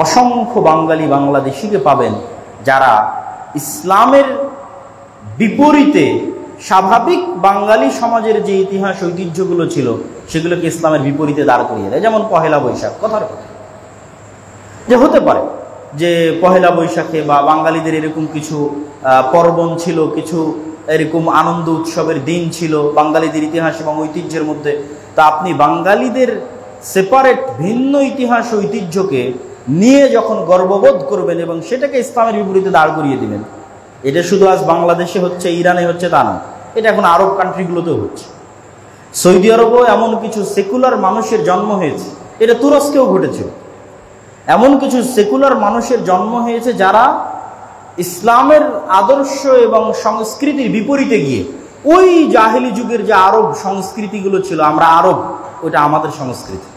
অসংখ্য বাঙালি বাংলাদেশিকে পাবেন যারা ইসলামের বিপরীতে স্বাভাবিক বাঙালি সমাজের যে ইতিহাস ঐতিহ্যগুলো ছিল সেগুলোকে ইসলামের বিপরীতে দাঁড় করিয়ে দেয়। যেমন পহেলা বৈশাখ, কথার কথা যে হতে পারে যে পহেলা বৈশাখে বা বাঙালিদের এরকম কিছু পার্বণ ছিল, কিছু এরকম আনন্দ উৎসবের দিন ছিল বাঙালিদের ইতিহাস এবং ঐতিহ্যের মধ্যে। তা আপনি বাঙালিদের সেপারেট ভিন্ন ইতিহাস ঐতিহ্যকে নিয়ে যখন গর্ববোধ করবেন এবং সেটাকে ইসলামের বিপরীতে দাঁড় করিয়ে দিবেন, এটা শুধু আজ বাংলাদেশে হচ্ছে, ইরানে হচ্ছে তা না, এটা এখন আরব কান্ট্রিগুলোতেও হচ্ছে। সৌদি আরবেও এমন কিছু সেকুলার মানুষের জন্ম হয়েছে, এটা তুরস্কেও ঘটেছে। এমন কিছু সেকুলার মানুষের জন্ম হয়েছে যারা ইসলামের আদর্শ এবং সংস্কৃতির বিপরীতে গিয়ে ওই জাহেলি যুগের যে আরব সংস্কৃতিগুলো ছিল, আমরা আরব, ওইটা আমাদের সংস্কৃতি,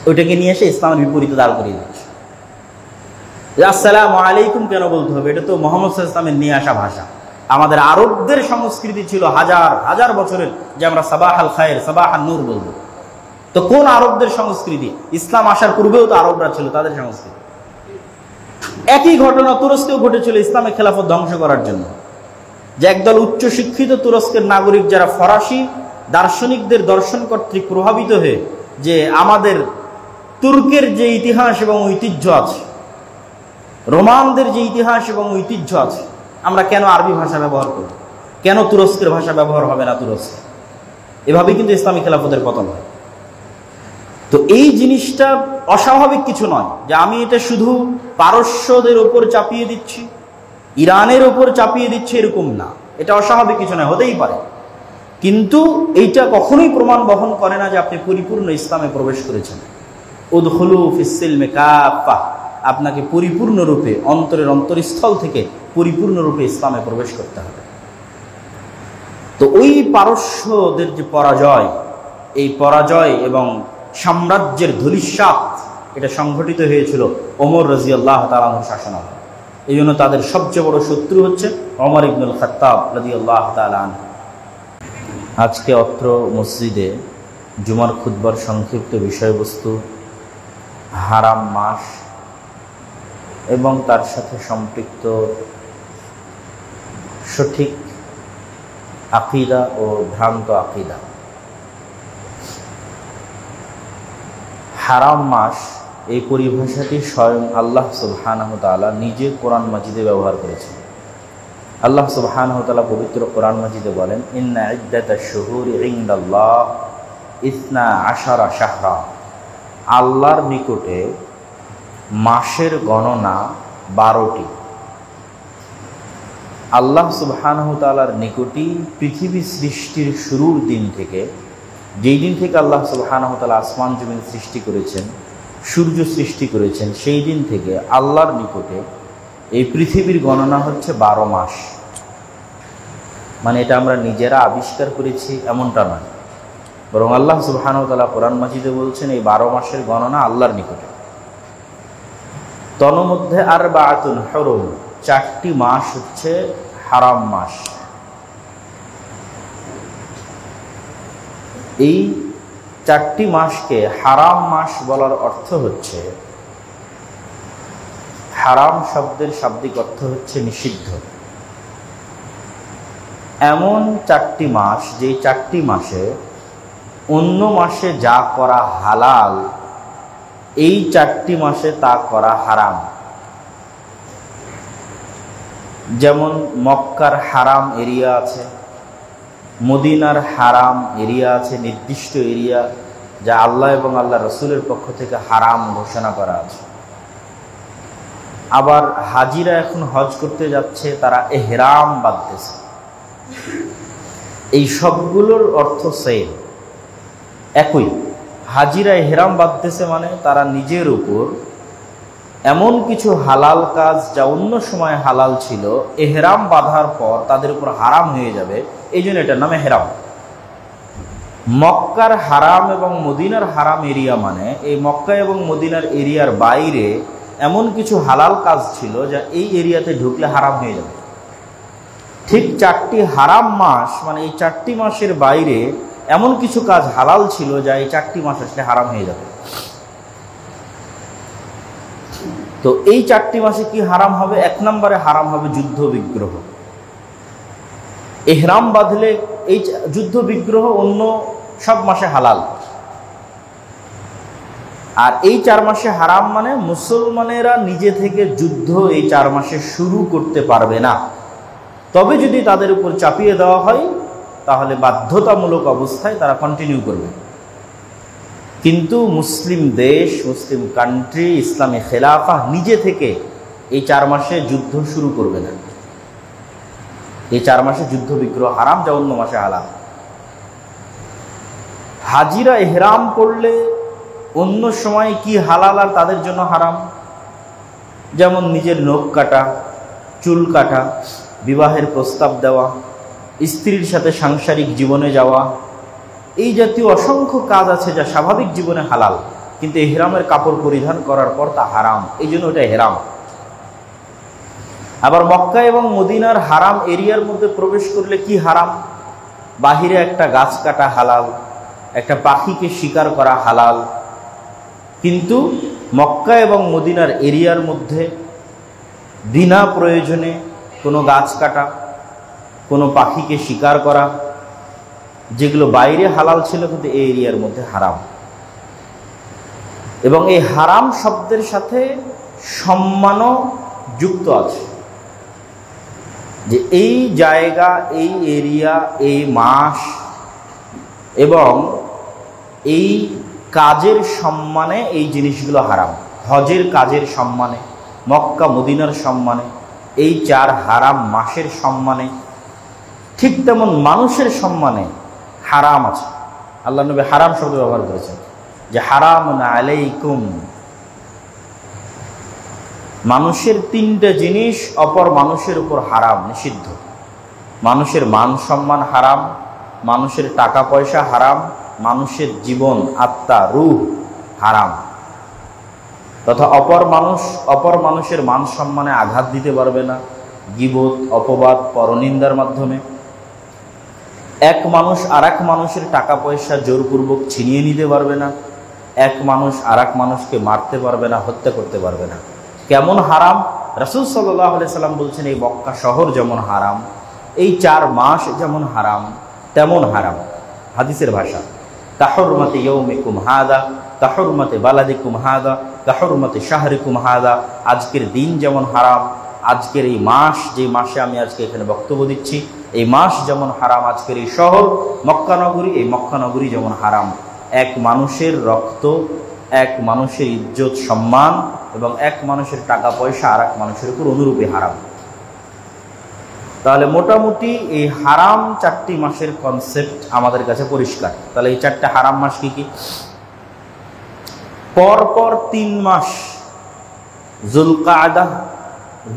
ওইটাকে নিয়ে এসে ইসলামের বিপরীতে দাঁড় করিয়ে দিচ্ছে। আসসালামু আলাইকুম কেন বলতে হবে? এটা তো মোহাম্মদ সাল্লাল্লাহু আলাইহি ওয়াসাল্লামের নিয়ে আসা ভাষা। আমাদের আরবদের সংস্কৃতি ছিল হাজার হাজার বছরের, যে আমরা সাবাহ আল খায়ের, সাবাহ আল নূর বলবো। তো কোন আরবদের সংস্কৃতি? ইসলাম আসার পূর্বেও তো আরবরা ছিল, তাদের সংস্কৃতি। একই ঘটনা তুরস্কেও ঘটেছিল ইসলামের খেলাফত ধ্বংস করার জন্য, যে একদল উচ্চ শিক্ষিত তুরস্কের নাগরিক যারা ফরাসি দার্শনিকদের দর্শন কর্তৃক প্রভাবিত হয়ে যে আমাদের তুর্কের যে ইতিহাস এবং ঐতিহ্য আছে, রোমানদের যে ইতিহাস এবং ঐতিহ্য আছে, আমরা কেন আরবি ভাষা ব্যবহার করব, কেন তুরস্কের ভাষা ব্যবহার হবে না তুরস্কে? এভাবেই কিন্তু ইসলামী খেলাফতের পতন হয়। তো এই জিনিসটা অস্বাভাবিক কিছু নয় যে আমি এটা শুধু পারস্যদের ওপর চাপিয়ে দিচ্ছি, ইরানের ওপর চাপিয়ে দিচ্ছি, এরকম না। এটা অস্বাভাবিক কিছু নয়, হতেই পারে, কিন্তু এইটা কখনোই প্রমাণ বহন করে না যে আপনি পরিপূর্ণ ইসলামে প্রবেশ করেছেন। উদখুলু ফিস সিলমি কাফা, আপনাকে পরিপূর্ণরূপে অন্তরের অন্তরস্থল থেকে পরিপূর্ণরূপে ইসলামে প্রবেশ করতে হবে। তো ওই পারস্যদের যে পরাজয়, এই পরাজয় এবং সাম্রাজ্যের ধূলিসাৎ, এটা সংঘটিত হয়েছিল ওমর রাদিয়াল্লাহু তাআলা আনহুর শাসনামলে। এই জন্য তাদের সবচেয়ে বড় শত্রু হচ্ছে ওমর ইবনুল খাত্তাব রাদিয়াল্লাহু তাআলা আনহু। আজকে অত্র মসজিদে জুমার খুতবার সংক্ষিপ্ত বিষয়বস্তু হারাম মাস এবং তার সাথে সম্পৃক্ত সঠিক আকীদা ও ভ্রান্ত আকীদা। হারাম মাস এই পরিভাষাটি স্বয়ং আল্লাহ সুবহানাহু ওয়া তাআলা নিজে কোরআন মাজিদে ব্যবহার করেছেন। আল্লাহ সুবহানাহু ওয়া তাআলা পবিত্র কোরআন মাজিদে বলেন, ইন্না ইদ্দাতাশ শুহুরি ইনদাল্লাহ ইসনা আশারা শাহরা, আল্লাহর নিকটে মাসের গণনা 12টি। আল্লাহ সুবহানাহু ওয়া তাআলার নিকটই পৃথিবী সৃষ্টির শুরুর দিন থেকে, যেই দিন থেকে আল্লাহ সুবহানাহু ওয়া তাআলা আসমান জমিন সৃষ্টি করেছেন, সূর্য সৃষ্টি করেছেন, সেই দিন থেকে আল্লাহর নিকটে এই পৃথিবীর গণনা হচ্ছে 12 মাস। মানে এটা আমরা নিজেরা আবিষ্কার করেছি এমনটা নয়, বরং আল্লাহ সুবহানাহু ওয়া তাআলা কোরআন মাজিদে বলছেন এই 12 মাসের গণনা আল্লাহর নিকটে। তন্মধ্যে আরবাআতুন হুরুম, 4টি মাস হচ্ছে হারাম মাস। এই 4টি মাসকে হারাম মাস বলার অর্থ হচ্ছে, হারাম শব্দের শাব্দিক অর্থ হচ্ছে নিষিদ্ধ। এমন 4টি মাস, যে 4টি মাসে অন্য মাসে যা করা হালাল, এই 4টি মাসে তা করা হারাম। যেমন মক্কার হারাম এরিয়া আছে, মদিনার হারাম এরিয়া আছে, নির্দিষ্ট এরিয়া যা আল্লাহ এবং আল্লাহ রসুলের পক্ষ থেকে হারাম ঘোষণা করা আছে। আবার হাজিরা এখন হজ করতে যাচ্ছে, তারা এহরাম বাঁধতেছে। এই সবগুলোর অর্থ সেম, একই। হাজিরা এহরাম বাঁধতেছে মানে তারা নিজের উপর এমন কিছু হালাল কাজ যা অন্য সময় হালাল ছিল, এহরাম বাঁধার পর তাদের উপর হারাম হয়ে যাবে, এই জন্য এটার নাম এহরাম। মক্কার হারাম এবং মদিনার হারাম এরিয়া মানে এই মক্কা এবং মদিনার এরিয়ার বাইরে এমন কিছু হালাল কাজ ছিল যা এই এরিয়াতে ঢুকলে হারাম হয়ে যাবে। ঠিক 4টি হারাম মাস মানে এই 4টি মাসের বাইরে এমন কিছু কাজ হালাল ছিল যা এই 4টি মাস আসলে হারাম হয়ে যাবে। তো এই 4টি মাসে কি হারাম হবে? 1 নম্বরে হারাম হবে যুদ্ধ বিগ্রহ। ইহরাম বাঁধলে এই যুদ্ধ বিগ্রহ অন্য সব মাসে হালাল। আর এই 4 মাসে হারাম মানে মুসলমানেরা নিজে থেকে যুদ্ধ এই 4 মাসে শুরু করতে পারবে না। তবে যদি তাদের উপর চাপিয়ে দেওয়া হয় তাহলে বাধ্যতামূলক অবস্থায় তারা কন্টিনিউ করবে। কিন্তু মুসলিম দেশ, মুসলিম কান্ট্রি, ইসলামী খেলাফা নিজে থেকে এই 4 মাসে যুদ্ধ শুরু করবে না। এই 4 মাসে যুদ্ধ বিগ্রহ হারাম, যা অন্য মাসে হালাল। হাজিরা ইহরাম করলে অন্য সময় কি হালাল আর তাদের জন্য হারাম? যেমন নিজের নখ কাটা, চুল কাটা, বিবাহের প্রস্তাব দেওয়া, স্ত্রীর সাথে সাংসারিক জীবনে যাওয়া, এই জাতীয় অসংখ্য কাজ আছে যা স্বাভাবিক জীবনে হালাল, কিন্তু ইহরামের কাপড় পরিধান করার পর তা হারাম, এই জন্য ওটা ইহরাম। আবার মক্কা এবং মদিনার হারাম এরিয়ার মধ্যে প্রবেশ করলে কি হারাম? বাহিরে একটা গাছ কাটা হালাল, একটা পাখিকে শিকার করা হালাল, কিন্তু মক্কা এবং মদিনার এরিয়ার মধ্যে বিনা প্রয়োজনে কোনো গাছ কাটা, কোনো পাখিকে শিকার করা, যেগুলো বাইরে হালাল ছিল কিন্তু এই এরিয়ার মধ্যে হারাম। এবং এই হারাম শব্দের সাথে সম্মানও যুক্ত আছে, যে এই জায়গা, এই এরিয়া, এই মাস এবং এই কাজের সম্মানে এই জিনিসগুলো হারাম। হজের কাজের সম্মানে, মক্কা মদিনার সম্মানে, এই 4 হারাম মাসের সম্মানে, ঠিক তেমন মানুষের সম্মানে হারাম আছে। আল্লাহ নবী হারাম শব্দ ব্যবহার করেছেন, যে হারামুন আলাইকুম। মানুষের 3টা জিনিস অপর মানুষের উপর হারাম, নিষিদ্ধ। মানুষের মান সম্মান হারাম, মানুষের টাকা পয়সা হারাম, মানুষের জীবন, আত্মা, রূহ হারাম। তথা অপর মানুষের মান সম্মানে আঘাত দিতে পারবে না, গীবত, অপবাদ, পরনিন্দার মাধ্যমে। এক মানুষ আর এক মানুষের টাকা পয়সা জোরপূর্বক ছিনিয়ে নিতে পারবে না, এক মানুষ আর এক মানুষকে মারতে পারবে না, হত্যা করতে পারবে না। কেমন হারাম? রাসূল সাল্লাল্লাহু আলাইহি সাল্লাম বলছেন, এই মক্কা শহর যেমন হারাম, এই 4 মাস যেমন হারাম, তেমন হারাম। হাদিসের ভাষা, কাহুরমাতি ইয়াউমিকুম হাদা, কাহুরমাতি বালাদিকুম হাদা, কাহুরমাতি শাহরিকুম হাদা। আজকের দিন যেমন হারাম, আজকের এই মাস, যে মাসে আমি আজকে এখানে বক্তব্য দিচ্ছি, এই মাস যেমন হারাম, আজকের এই শহর মক্কা নগরী, এই মক্কা নগরী যেমন হারাম। এক মানুষের রক্ত, এক মানুষের ইজ্জত সম্মান এবং এক মানুষের টাকা পয়সা আর এক মানুষের উপর অনুরূপী হারাম। তাহলে মোটামুটি এই হারাম 4টি মাসের কনসেপ্ট আমাদের কাছে পরিষ্কার। তাহলে এই 4টা হারাম মাস কি কি? পরপর 3 মাস, যুলকাআদা,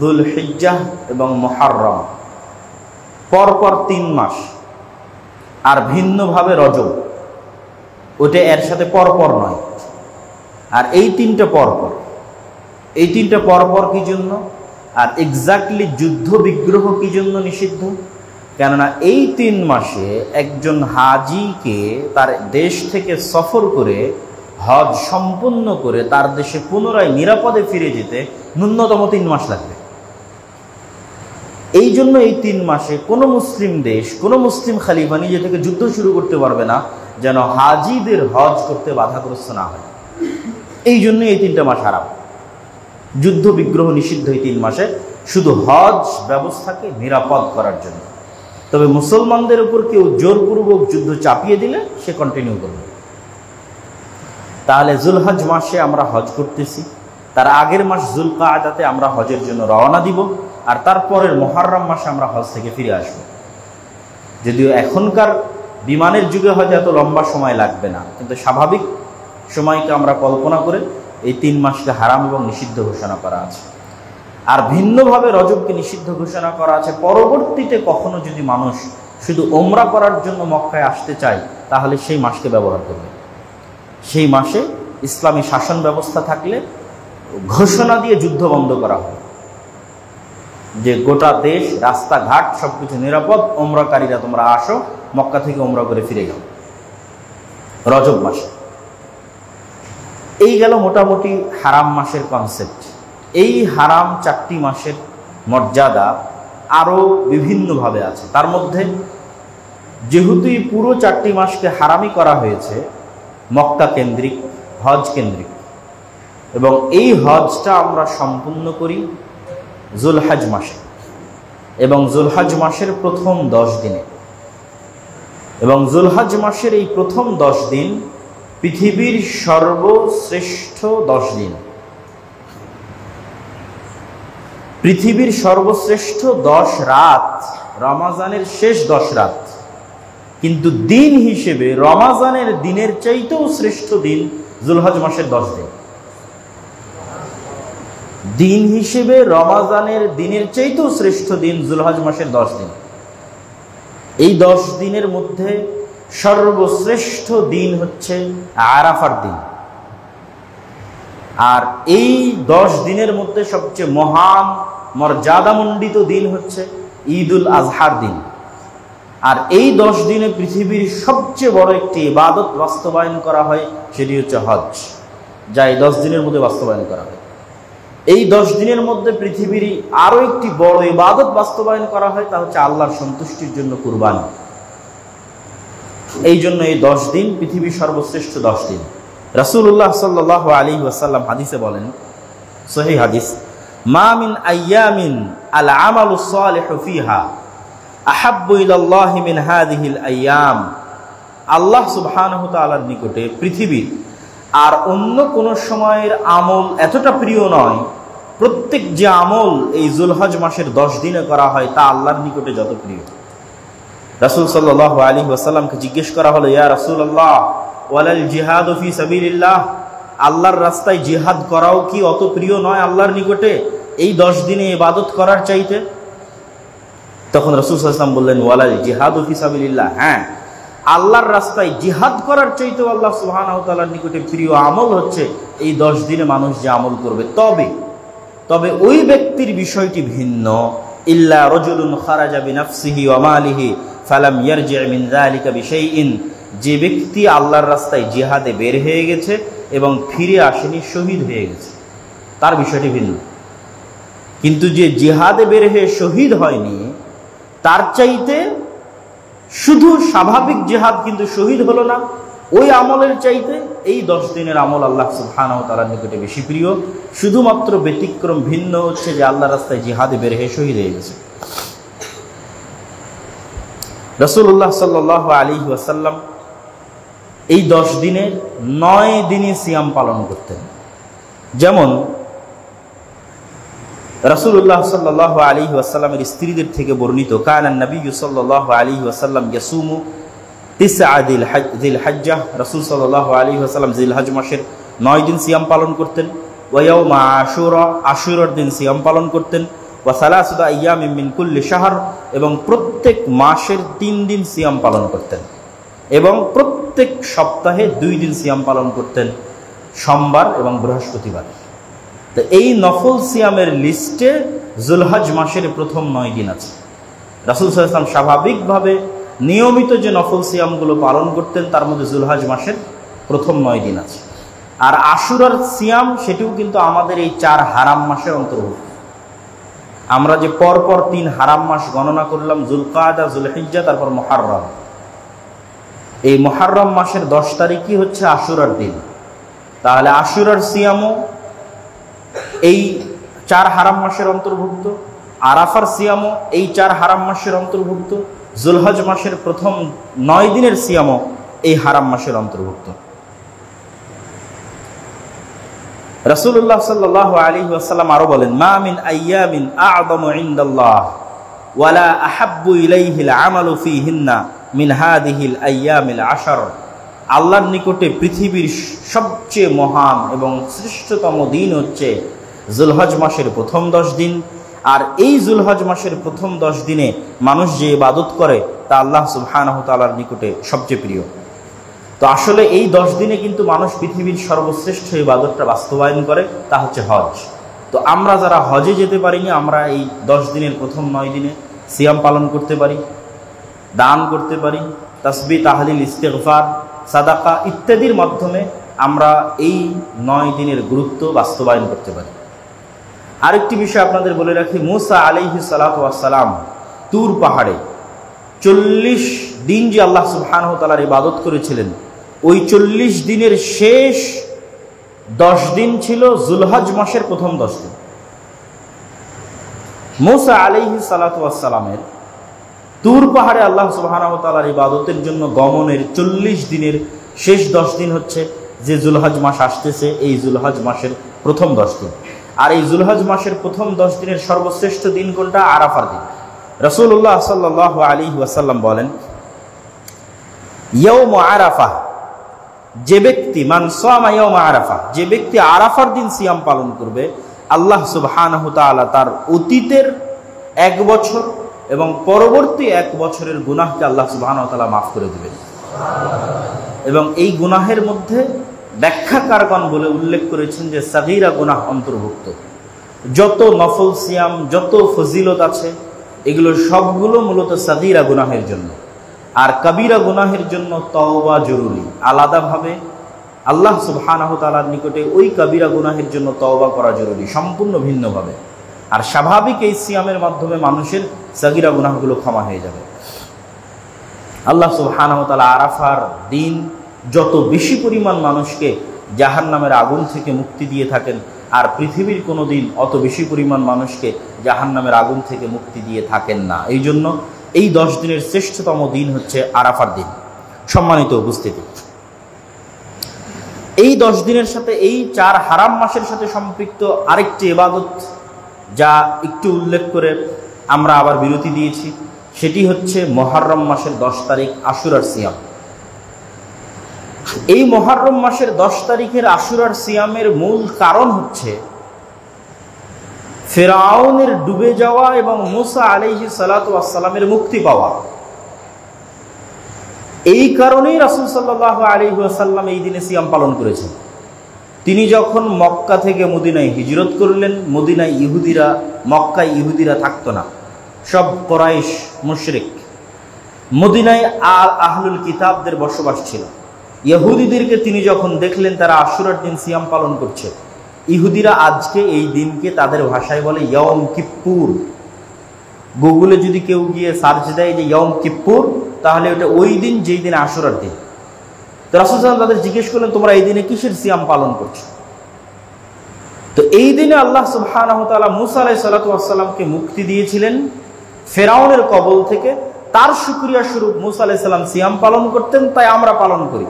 যুলহিজ্জাহ এবং মুহররম, পরপর 3 মাস। আর ভিন্নভাবে রজব, ওটা এর সাথে পরপর নয়। আর এই 3টা পরপর, এই 3টা পরপর কি জন্য? আর এক্স্যাক্টলি যুদ্ধ বিগ্রহ কি জন্য নিষিদ্ধ? কেননা এই 3 মাসে একজন হাজিকে তার দেশ থেকে সফর করে হজ সম্পন্ন করে তার দেশে পুনরায় নিরাপদে ফিরে যেতে ন্যূনতম 3 মাস লাগবে। এই জন্য এই 3 মাসে কোনো মুসলিম দেশ, কোনো মুসলিম খলিফা নিজে থেকে যুদ্ধ শুরু করতে পারবে না, যেন হাজিদের হজ করতে বাধাগ্রস্ত না হয়। এই জন্য এই 3টা মাস হারাম। যুদ্ধ বিগ্রহ নিষিদ্ধ এই 3 মাসে, শুধু হজ ব্যবস্থাকে নিরাপদ করার জন্য। তবে মুসলমানদের উপর কেউ জোরপূর্বক যুদ্ধ চাপিয়ে দিলে সে কন্টিনিউ করবে। তাহলে যুলহজ মাসে আমরা হজ করতেছি, তার আগের মাস যুলকাআদাতে আমরা হজের জন্য রওনা দিব, আর তারপরের মুহররম মাসে আমরা হজ থেকে ফিরে আসব। যদিও এখনকার বিমানের যুগে হয়তো এত লম্বা সময় লাগবে না, কিন্তু স্বাভাবিক সময়কে আমরা কল্পনা করে এই 3 মাসকে হারাম এবং নিষিদ্ধ ঘোষণা করা আছে। আর ভিন্নভাবে রজবকে নিষিদ্ধ ঘোষণা করা আছে। পরবর্তীতে কখনো যদি মানুষ শুধু ওমরা করার জন্য মক্কায় আসতে চায়, তাহলে সেই মাসকে ব্যবহার করবে। সেই মাসে ইসলামী শাসন ব্যবস্থা থাকলে ঘোষণা দিয়ে যুদ্ধ বন্ধ করা হবে, যে গোটা দেশ, রাস্তাঘাট সবকিছু নিরাপদ, ওমরাকারীরা তোমরা আসো, মক্কা থেকে ওমরা করে ফিরে যাও রজব মাসে। এই গেল মোটামুটি হারাম মাসের কনসেপ্ট। এই হারাম 4টি মাসের মর্যাদা আরও বিভিন্নভাবে আছে। তার মধ্যে যেহেতু এই পুরো 4টি মাসকে হারামি করা হয়েছে মক্কা কেন্দ্রিক, হজ কেন্দ্রিক, এবং এই হজটা আমরা সম্পূর্ণ করি জুলহজ মাসে এবং জুলহজ মাসের প্রথম 10 দিনে, এবং জুলহজ মাসের এই প্রথম 10 দিন পৃথিবীর সর্বশ্রেষ্ঠ 10 দিন, পৃথিবীর সর্বশ্রেষ্ঠ 10 রাত, রমাজানের শেষ 10 রাত। কিন্তু দিন হিসেবে রমাজানের দিনের চাইতেও শ্রেষ্ঠ দিন জুলহজ মাসের 10 দিন। দিন হিসেবে রমাজানের দিনের চাইতেও শ্রেষ্ঠ দিন জুলহজ মাসের 10 দিন। এই 10 দিনের মধ্যে সর্বশ্রেষ্ঠ দিন হচ্ছে আরাফার দিন, আর এই 10 দিনের মধ্যে সবচেয়ে মহান মর্যাদামণ্ডিত দিন হচ্ছে ঈদুল আজহার দিন। আর এই 10 দিনে পৃথিবীর সবচেয়ে বড় একটি ইবাদত বাস্তবায়ন করা হয়, সেটি হচ্ছে হজ, যা এই 10 দিনের মধ্যে বাস্তবায়ন করা হয়। এই 10 দিনের মধ্যে পৃথিবীর আরও একটি বড় ইবাদত বাস্তবায়ন করা হয়, তা হচ্ছে আল্লাহর সন্তুষ্টির জন্য কুরবানি। এই জন্য এই 10 দিন পৃথিবীর সর্বশ্রেষ্ঠ 10 দিন। রাসূলুল্লাহ সাল্লাল্লাহু আলাইহি ওয়াসাল্লাম হাদিসে বলেন, সহিহ হাদিস, মা মিন আইয়ামিন আল আমালুস সালিহু ফিহা আহাব্বু ইলাল্লাহি মিন হাযিহিল আইয়াম। আল্লাহ সুবহানাহু ওয়া তাআলার নিকটে পৃথিবীর আর অন্য কোন সময়ের আমল এতটা প্রিয় নয়, প্রত্যেক যে আমল এই জুলহজ মাসের 10 দিনে করা হয় তা আল্লাহর নিকটে যত প্রিয়। রাসূল সাল্লাল্লাহু আলাইহি ওয়াসাল্লামকে জিজ্ঞেস করা হলো, ইয়া রাসূলুল্লাহ ওয়ালাল জিহাদু ফি সাবিলিল্লাহ, আল্লাহর রাস্তায় জিহাদ করাও কি অত প্রিয় নয় আল্লাহর নিকটে এই 10 দিনে ইবাদত করার চাইতে? তখন রাসূল সাল্লাল্লাহু আলাইহি ওয়াসাল্লাম বললেন, ওয়ালাল জিহাদু ফি সাবিলিল্লাহ, হ্যাঁ, আল্লাহর রাস্তায় জিহাদ করার চাইতেও আল্লাহ সুবহানাহু ওয়া তাআলার নিকটে প্রিয় আমল হচ্ছে এই 10 দিনে মানুষ যে আমল করবে। তবে ওই ব্যক্তির বিষয়টি ভিন্ন, ইল্লা রাজুলুন খারাজা বিনাফসিহি ওয়া মালিহি ফালাম ইয়ারজি' মিন যালিকা বিশাইইন, যে ব্যক্তি আল্লাহর রাস্তায় জিহাদে বের হয়ে গেছে এবং ফিরে আসেনি, শহীদ হয়ে গেছে, তার বিষয়টি ভিন্ন। কিন্তু যে জিহাদে বের হয়ে শহীদ হয়নি, তার চাইতে শুধু স্বাভাবিক জিহাদ কিন্তু শহীদ হলো না, ওই আমলের চাইতে এই 10 দিনের আমল আল্লাহ সুবহানাহু ওয়া তাআলার নিকটে বেশি প্রিয়। শুধুমাত্র ব্যতিক্রম ভিন্ন হচ্ছে যে আল্লাহর রাস্তায় জিহাদে বের হয়ে শহীদ হয়ে গেছে। রাসূলুল্লাহ সাল্লাল্লাহু আলাইহি ওয়াসাল্লাম এই 10 দিনে 9 দিনই সিয়াম পালন করতেন। যেমন রাসূলুল্লাহ সাল্লাল্লাহু আলাইহি ওয়াসাল্লামের স্ত্রীদের থেকে বর্ণিত, কানা নবী সাল্লাল্লাহু আলাইহি ওয়াসাল্লাম ইয়াসুমু তিসআ যিল হজ্জাহ, রাসূল সাল্লাল্লাহু আলাইহি ওয়াসাল্লাম জিলহজ মাসের 9 দিন সিয়াম পালন করতেন। ওয়া ইয়াউমা আশুরা, আশুরার দিন সিয়াম পালন করতেন। ওয়া সালাসাতু আইয়ামিন মিন কুল্লি শাহর, এবং প্রত্যেক মাসের 3 দিন সিয়াম পালন করতেন, এবং প্রত্যেক সপ্তাহে 2 দিন সিয়াম পালন করতেন, সোমবার এবং বৃহস্পতিবার। তো এই নফল সিয়ামের লিস্টে জুলহজ মাসের প্রথম 9 দিন আছে। রাসূল সাল্লাল্লাহু আলাইহি ওয়াসাল্লাম স্বাভাবিকভাবে নিয়মিত যে নফল সিয়ামগুলো পালন করতেন তার মধ্যে জুলহজ মাসের প্রথম 9 দিন আছে। আর আশুরার সিয়াম, সেটিও কিন্তু আমাদের এই 4 হারাম মাসের অন্তর্ভুক্ত। আমরা যে পরপর 3 হারাম মাস গণনা করলাম, যুলকাদা, যুলহিজ্জা, তারপর মুহররম, এই মুহররম মাসের 10 তারিখই হচ্ছে আশুরার দিন। তাহলে আশুরার সিয়ামও এই 4 হারাম মাসের অন্তর্ভুক্ত, আরাফার সিয়ামও এই 4 হারাম মাসের অন্তর্ভুক্ত, জুলহজ মাসের প্রথম 9 দিনের সিয়ামও এই হারাম মাসের অন্তর্ভুক্ত। রাসূলুল্লাহ সাল্লাল্লাহু আলাইহি ওয়াসাল্লাম আরো বলেন, মা মিন আইয়ামিন আ'যামু ইনদাল্লাহ ওয়ালা আহাব্বু ইলাইহিল আমালু ফীহিন্না মিন হাযিহিল আইয়ামিল 10। আল্লাহর নিকটে পৃথিবীর সবচেয়ে মহান এবং শ্রেষ্ঠতম দিন হচ্ছে জুলহজ মাসের প্রথম 10 দিন। আর এই জুলহজ মাসের প্রথম 10 দিনে মানুষ যে ইবাদত করে তা আল্লাহ সুবহানাহু ওয়া তাআলার নিকটে সবচেয়ে প্রিয়। তো আসলে এই 10 দিনে কিন্তু মানুষ পৃথিবীর সর্বশ্রেষ্ঠ ইবাদতটা বাস্তবায়ন করে, তা হচ্ছে হজ। তো আমরা যারা হজে যেতে পারিনি, আমরা এই 10 দিনের প্রথম 9 দিনে সিয়াম পালন করতে পারি, দান করতে পারি, তাসবিহ, তাহলিল, ইস্তিগফার, সাদাকা ইত্যাদির মাধ্যমে আমরা এই 9 দিনের গুরুত্ব বাস্তবায়ন করতে পারি। আরেকটি বিষয় আপনাদের বলে রাখি, মুসা আলাইহিস সালাতু ওয়াস সালাম তুর পাহাড়ে 40 দিন যে আল্লাহ সুবহানাহু ওয়া তাআলার ইবাদত করেছিলেন, ওই 40 দিনের শেষ 10 দিন ছিল যুলহজ মাসের প্রথম 10 দিন। মুসা আলাইহিস সালাতু ওয়াস সালামের তুর পাহাড়ে আল্লাহ সুবহানাহু ওয়া তাআলার ইবাদতের জন্য গমনের 40 দিনের শেষ 10 দিন হচ্ছে যে যুলহজ মাস আসতেছে, এই যুলহজ মাসের প্রথম 10 দিন। আর এই যুলহজ মাসের প্রথম 10 দিনের সর্বশ্রেষ্ঠ দিন কোনটা? আরাফার দিন। রাসূলুল্লাহ সাল্লাল্লাহু আলাইহি ওয়াসাল্লাম বলেন, ইয়াউম আরাফা, যে ব্যক্তি মান সামা ইয়াউম আরাফা, যে ব্যক্তি আরাফার দিন সিয়াম পালন করবে, আল্লাহ সুবহানাহু তাআলা তার অতীতের 1 বছর এবং পরবর্তী 1 বছরের গুনাহকে আল্লাহ সুবহানাহু তাআলা মাফ করে দিবেন। এবং এই গুনাহের মধ্যে ব্যাখ্যাকারগণ বলে উল্লেখ করেছেন যে সাগীরা গুনাহ অন্তর্ভুক্ত। যত নফল সিয়াম, যত ফজিলত আছে, এগুলো সবগুলো মূলত সাগীরা গুনাহের জন্য। আর কবিরা গুনাহের জন্য তওবা জরুরি, আলাদাভাবে আল্লাহ সুবহানাহু তাআলার নিকটে ওই কবিরা গুনাহের জন্য তওবা করা জরুরি, সম্পূর্ণ ভিন্নভাবে। আর স্বাভাবিক এই সিয়ামের মাধ্যমে মানুষের সাগীরা গুনাহগুলো ক্ষমা হয়ে যাবে। আল্লাহ সুবহানাহু ওয়া তাআলা আরাফার দিন যত বেশি পরিমাণ মানুষকে জাহান্নামের আগুন থেকে মুক্তি দিয়ে থাকেন, আর পৃথিবীর কোনো দিন অত বেশি পরিমাণ মানুষকে জাহান্নামের আগুন থেকে মুক্তি দিয়ে থাকেন না। এই জন্য এই 10 দিনের শ্রেষ্ঠতম দিন হচ্ছে আরাফার দিন। সম্মানিত উপস্থিতি, এই 10 দিনের সাথে এই 4 হারাম মাসের সাথে সম্পৃক্ত আরেকটি ইবাদত, যা একটু উল্লেখ করে আমরা আবার বিরতি দিয়েছি, সেটি হচ্ছে মুহররম মাসের 10 তারিখ আশুরার সিয়াম। এই মুহররম মাসের 10 তারিখের আশুরার সিয়ামের মূল কারণ হচ্ছে ফিরআউনের ডুবে যাওয়া এবং মুসা আলাইহিস সালাতু ওয়াস সালামের মুক্তি পাওয়া। এই কারণেই রাসূল সাল্লাল্লাহু আলাইহি ওয়াসাল্লাম এই দিনে সিয়াম পালন করেছেন। তিনি যখন মক্কা থেকে মদিনায় হিজরত করলেন, মদিনায় ইহুদিরা, মক্কায় ইহুদিরা থাকতো না, সব কুরাইশ মুশরিক। মদিনায় আহলুল কিতাবদের বসবাস ছিল। ইহুদিদেরকে তিনি যখন দেখলেন তারা আশুরার দিন সিয়াম পালন করছে, ইহুদিরা আজকে এই দিনকে তাদের ভাষায় বলে ইয়ম কিপ্পুর। গুগলে যদি কেউ গিয়ে সার্চ দেয় যে ইয়ম কিপ্পুর, তাহলে ওটা ওই দিন যেই দিন আশুরার দিন। তো রাসূল সাল্লাল্লাহু আলাইহি ওয়াসাল্লাম তাদের জিজ্ঞেস করলেন, তোমরা এই দিনে কিসের সিয়াম পালন করছো? তো এই দিনে আল্লাহ সুবহানাহু ওয়া তাআলা মুসা আলাইহিস সালাতু ওয়াস সালামকে মুক্তি দিয়েছিলেন ফিরআউনের কবল থেকে। তার শুকরিয়া স্বরূপ মুসা আলাইহিস সালাম সিয়াম পালন করতেন, তাই আমরা পালন করি।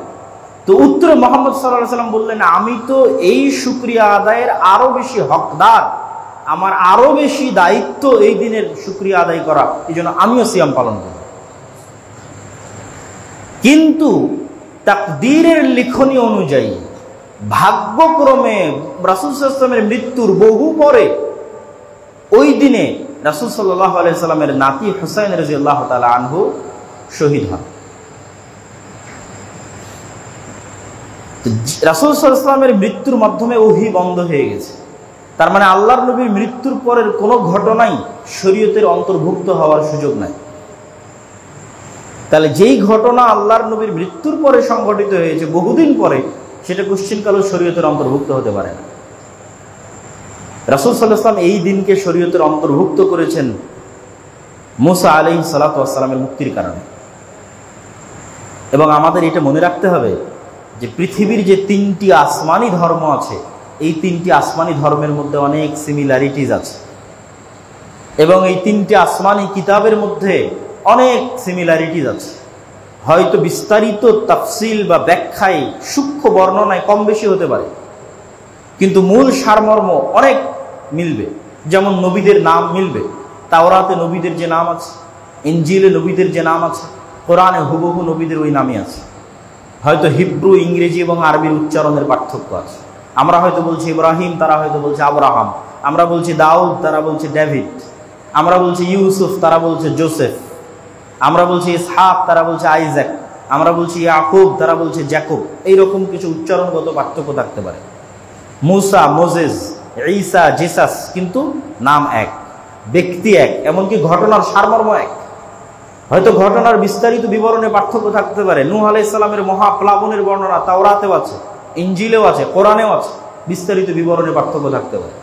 তো উত্তরে মুহাম্মদ সাল্লাল্লাহু আলাইহি ওয়াসাল্লাম বললেন, আমি তো এই শুকরিয়া আদায়ের আরো বেশি হকদার, আমার আরো বেশি দায়িত্ব এই দিনের শুকরিয়া আদায় করা, এই জন্য আমিও সিয়াম পালন করি। কিন্তু তাকদীরের লিখনী অনুযায়ী, ভাগ্যক্রমে রাসূল সাল্লাল্লাহু আলাইহি ওয়াসাল্লামের মৃত্যুর বহু পরে ওই দিনে রাসূল সাল্লাল্লাহু আলাইহি ওয়াসাল্লামের নাতি হুসাইন রাদিয়াল্লাহু তাআলা আনহু শহীদ হন। রাসূল সাল্লাল্লাহু আলাইহি ওয়াসাল্লামের মৃত্যুর মাধ্যমে ওহী বন্ধ হয়ে গেছে। তার মানে আল্লাহর নবীর মৃত্যুর পরের কোনো ঘটনাই শরীয়তের অন্তর্ভুক্ত হওয়ার সুযোগ নাই। তাহলে যেই ঘটনা আল্লাহর নবীর মৃত্যুর পরে সংঘটিত হয়েছে বহুদিন পরে, সেটা কোশ্চিনকালেও শরীয়তের অন্তর্ভুক্ত হতে পারে না। রাসূল সাল্লাল্লাহু আলাইহি ওয়াসাল্লাম এই দিনকে শরীয়তের অন্তর্ভুক্ত করেছেন মুসা আলাইহিস সালাতু ওয়াস সালামের মুক্তির কারণে। এবং আমাদের এটা মনে রাখতে হবে যে পৃথিবীর যে 3টি আসমানি ধর্ম আছে, এই 3টি আসমানি ধর্মের মধ্যে অনেক সিমিলারিটিজ আছে, এবং এই 3টি আসমানি কিতাবের মধ্যে অনেক সিমিলারিটিজ আছে। হয়তো বিস্তারিত তাফসিল বা ব্যাখ্যায়, সূক্ষ্ম বর্ণনায় কম বেশি হতে পারে, কিন্তু মূল সারমর্ম অনেক মিলবে। যেমন নবীদের নাম মিলবে, তাওরাতে নবীদের যে নাম আছে, ইনজিলে নবীদের যে নাম আছে, কোরআনে হুবহু নবীদের ওই নামই আছে। হয়তো হিব্রু, ইংরেজি এবং আরবির উচ্চারণের পার্থক্য আছে। আমরা হয়তো বলছি ইব্রাহিম, তারা হয়তো বলছে আব্রাহাম। আমরা বলছি দাউদ, তারা বলছে ডেভিড। আমরা বলছি ইউসুফ, তারা বলছে জোসেফ। আমরা বলছি ইসহাক, তারা বলছে আইজাক। আমরা বলছি ইয়াকুব, তারা বলছে জ্যাকব। এইরকম কিছু উচ্চারণগত পার্থক্য থাকতে পারে। মুসা, মোজেস, ঈসা, জেসাস, কিন্তু নাম এক, ব্যক্তি এক, এমনকি ঘটনার সারমর্ম এক। হয়তো ঘটনার বিস্তারিত বিবরণে পার্থক্য থাকতে পারে। নূহ আলাইহিস সালামের মহাপ্লাবনের বর্ণনা তাওরাতেও আছে, ইনজিলেও আছে, কোরআনেও আছে, বিস্তারিত বিবরণে পার্থক্য থাকতে পারে।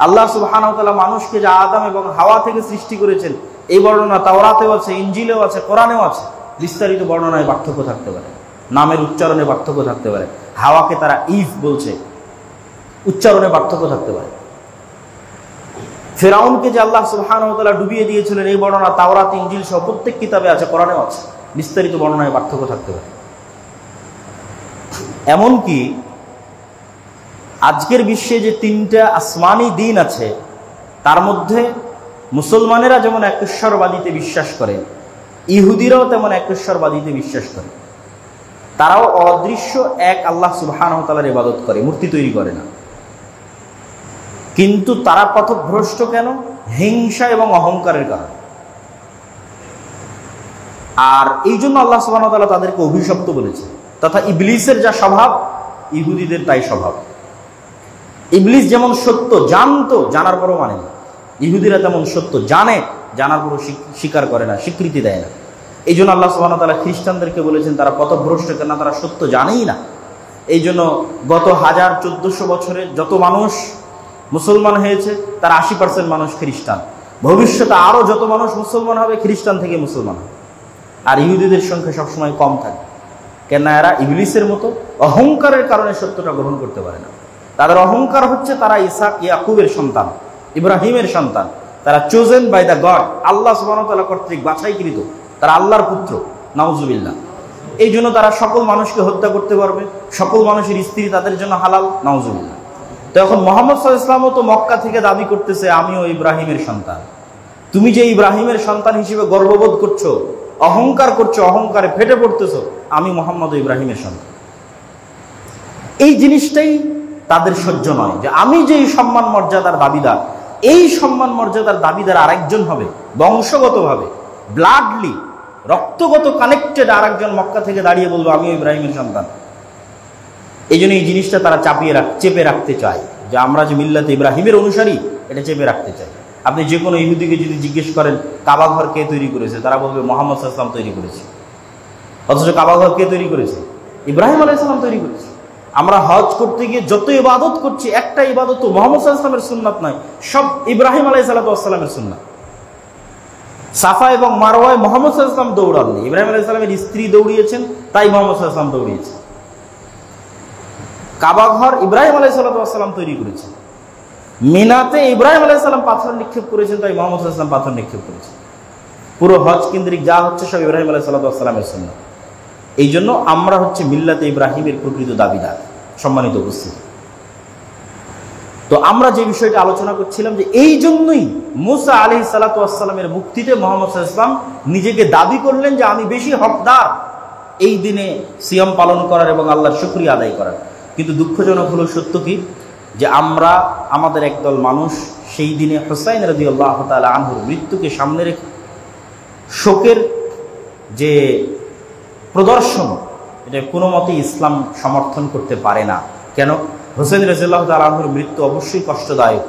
আল্লাহ সুবহানাহু ওয়া তাআলা মানুষকে যে আদম এবং হাওয়া থেকে সৃষ্টি করেছেন, এই বর্ণনা তাওরাতেও আছে, ইনজিলেও আছে, কোরআনেও আছে। বিস্তারিত বর্ণনায় পার্থক্য থাকতে পারে, নামের উচ্চারণে পার্থক্য থাকতে পারে। হাওয়াকে তারা ইভ বলছে, উচ্চারণে পার্থক্য থাকতে পারে। ফিরআউনকে যে আল্লাহ সুবহানাহু ওয়া তাআলা ডুবিয়ে দিয়েছিলেন, এই বর্ণনা তাওরাত, ইনজিল সহ প্রত্যেক কিতাবে আছে, কোরআনেও আছে। বিস্তারিত বর্ণনায় পার্থক্য থাকতে পারে। এমনকি আজকের বিশ্বে যে 3টা আসমানি দিন আছে, তার মধ্যে মুসলমানেরা যেমন একেশ্বরবাদীতে বিশ্বাস করে, ইহুদিরাও তেমন একেশ্বরবাদীতে বিশ্বাস করে। তারাও অদৃশ্য এক আল্লাহ সুবহানাহু ওয়া তাআলার ইবাদত করে, মূর্তি তৈরি করে না। কিন্তু তারা পথভ্রষ্ট কেন? হিংসা এবং অহংকারের কারণে। আর এই জন্য আল্লাহ সুবহানাহু ওয়া তাআলা তাদেরকে অভিশপ্ত বলেছে। তথা ইবলিসের যা স্বভাব, ইহুদিদের তাই স্বভাব। ইবলিস যেমন সত্য জানতো, জানার পরও মানে না। ইহুদিরা তেমন সত্য জানে, জানার পরও স্বীকার করে না, স্বীকৃতি দেয় না। এই জন্য আল্লাহ সুবহানাহু ওয়া তাআলা খ্রিস্টানদেরকে বলেছেন তারা পথভ্রষ্ট কেন? তারা সত্য জানেই না। এই জন্য গত 1400 বছরে যত মানুষ মুসলমান হয়েছে, তার 80% মানুষ খ্রিস্টান। ভবিষ্যতে আরও যত মানুষ মুসলমান হবে, খ্রিস্টান থেকে মুসলমান হবে। আর ইহুদিদের সংখ্যা সবসময় কম থাকে, কেন? এরা ইবলিসের মতো অহংকারের কারণে সত্যটা গ্রহণ করতে পারে না। তাদের অহংকার হচ্ছে তারা ইসাক ইয়াকুবের সন্তান, ইব্রাহিমের সন্তান। তারা চোজেন বাই দ্য গড, আল্লাহ সুবহানাহু ওয়া তাআলা কর্তৃক বাছাইকৃত। তারা আল্লাহর পুত্র, নাউজুবিল্লাহ। এই জন্য তারা সকল মানুষকে হত্যা করতে পারবে, সকল মানুষের স্ত্রী তাদের জন্য হালাল, নাউজুবিল্লাহ। তো এখন মুহাম্মদ সাল্লাল্লাহু আলাইহি ওয়াসাল্লামও তো মক্কা থেকে দাবি করতেছে আমিও ইব্রাহিমের সন্তান। তুমি যে ইব্রাহিমের সন্তান হিসেবে গর্ববোধ করছো, অহংকার করছো, অহংকারে ফেটে পড়তেছো, আমি মুহাম্মদ ইব্রাহিমের সন্তান। এই জিনিসটাই তাদের সহ্য নয়, যে আমি যে সম্মান মর্যাদার দাবিদার, এই সম্মান মর্যাদার দাবিদার আরেকজন হবে, বংশগতভাবে ব্লাডলি, রক্তগত কানেক্টেড আরেকজন মক্কা থেকে দাঁড়িয়ে বলবো আমিও ইব্রাহিমের সন্তান। এই জন্য এই জিনিসটা তারা চেপে রাখতে চায়, যে আমরা যে মিল্লাতে ইব্রাহিমের অনুসারী, এটা চেপে রাখতে চাই। আপনি যে কোনো ইহুদিকে যদি জিজ্ঞেস করেন কাবা ঘর কে তৈরি করেছে, তারা বলবে মুহাম্মদ সাল্লাল্লাহু আলাইহি ওয়াসাল্লাম তৈরি করেছে। অথচ কাবা ঘর কে তৈরি করেছে? ইব্রাহিম আলাইহিস সালাম তৈরি করেছে। আমরা হজ করতে গিয়ে যত ইবাদত করছি, একটা ইবাদত তো মুহাম্মদ সাল্লাল্লাহু আলাইহি ওয়াসাল্লামের সুন্নাত নয়, সব ইব্রাহিম আলাইহিস সালামের সুন্নাত। সাফা এবং মারওয়ায় মুহাম্মদ সাল্লাল্লাহু আলাইহি ওয়াসাল্লাম দৌড়াননি, ইব্রাহিম আলাইহিস সালামের স্ত্রী দৌড়িয়েছেন, তাই মুহাম্মদ সাল্লাল্লাহু আলাইহি ওয়াসাল্লাম দৌড়িয়েছেন। কাবা ঘর ইব্রাহিম আলাইহিস সালাম তৈরি করেছেন। মিনাতে ইব্রাহিম আলাইহিস সালাম পাথর নিক্ষেপ করেছেন, তাই মুহাম্মদ সাল্লাল্লাহু আলাইহি ওয়াসাল্লাম পাথর নিক্ষেপ করেছেন। পুরো হজ কেন্দ্রিক যা হচ্ছে সব ইব্রাহিম আলাইহিস সালামের সুন্নাত। এই জন্য আমরা হচ্ছে মিল্লাতে ইব্রাহিমের প্রকৃত দাবিদার। সম্মানিত উপস্থিতি, তো আমরা যে বিষয়টা আলোচনা করছিলাম, যে এই জন্যই মুসা আলাইহিস সালাতু ওয়াস সালামের মুক্তিতে মুহাম্মদ সাল্লাল্লাহু আলাইহি ওয়াসাল্লাম নিজেকে দাবি করলেন যে আমি বেশি হকদার এই দিনে সিয়াম পালন করার এবং আল্লাহর শুকরিয়া আদায় করার। কিন্তু দুঃখজনক হলো সত্য কি, যে আমরা আমাদের একদল মানুষ সেই দিনে হুসাইন রাদিয়াল্লাহু তাআলা আনহুর মৃত্যুকে সামনে রেখে শোকের যে প্রদর্শন, এটা কোনো মতেই ইসলাম সমর্থন করতে পারে না। কেন? হোসেন রাদিয়াল্লাহু তাআলা আনহুর মৃত্যু অবশ্যই কষ্টদায়ক,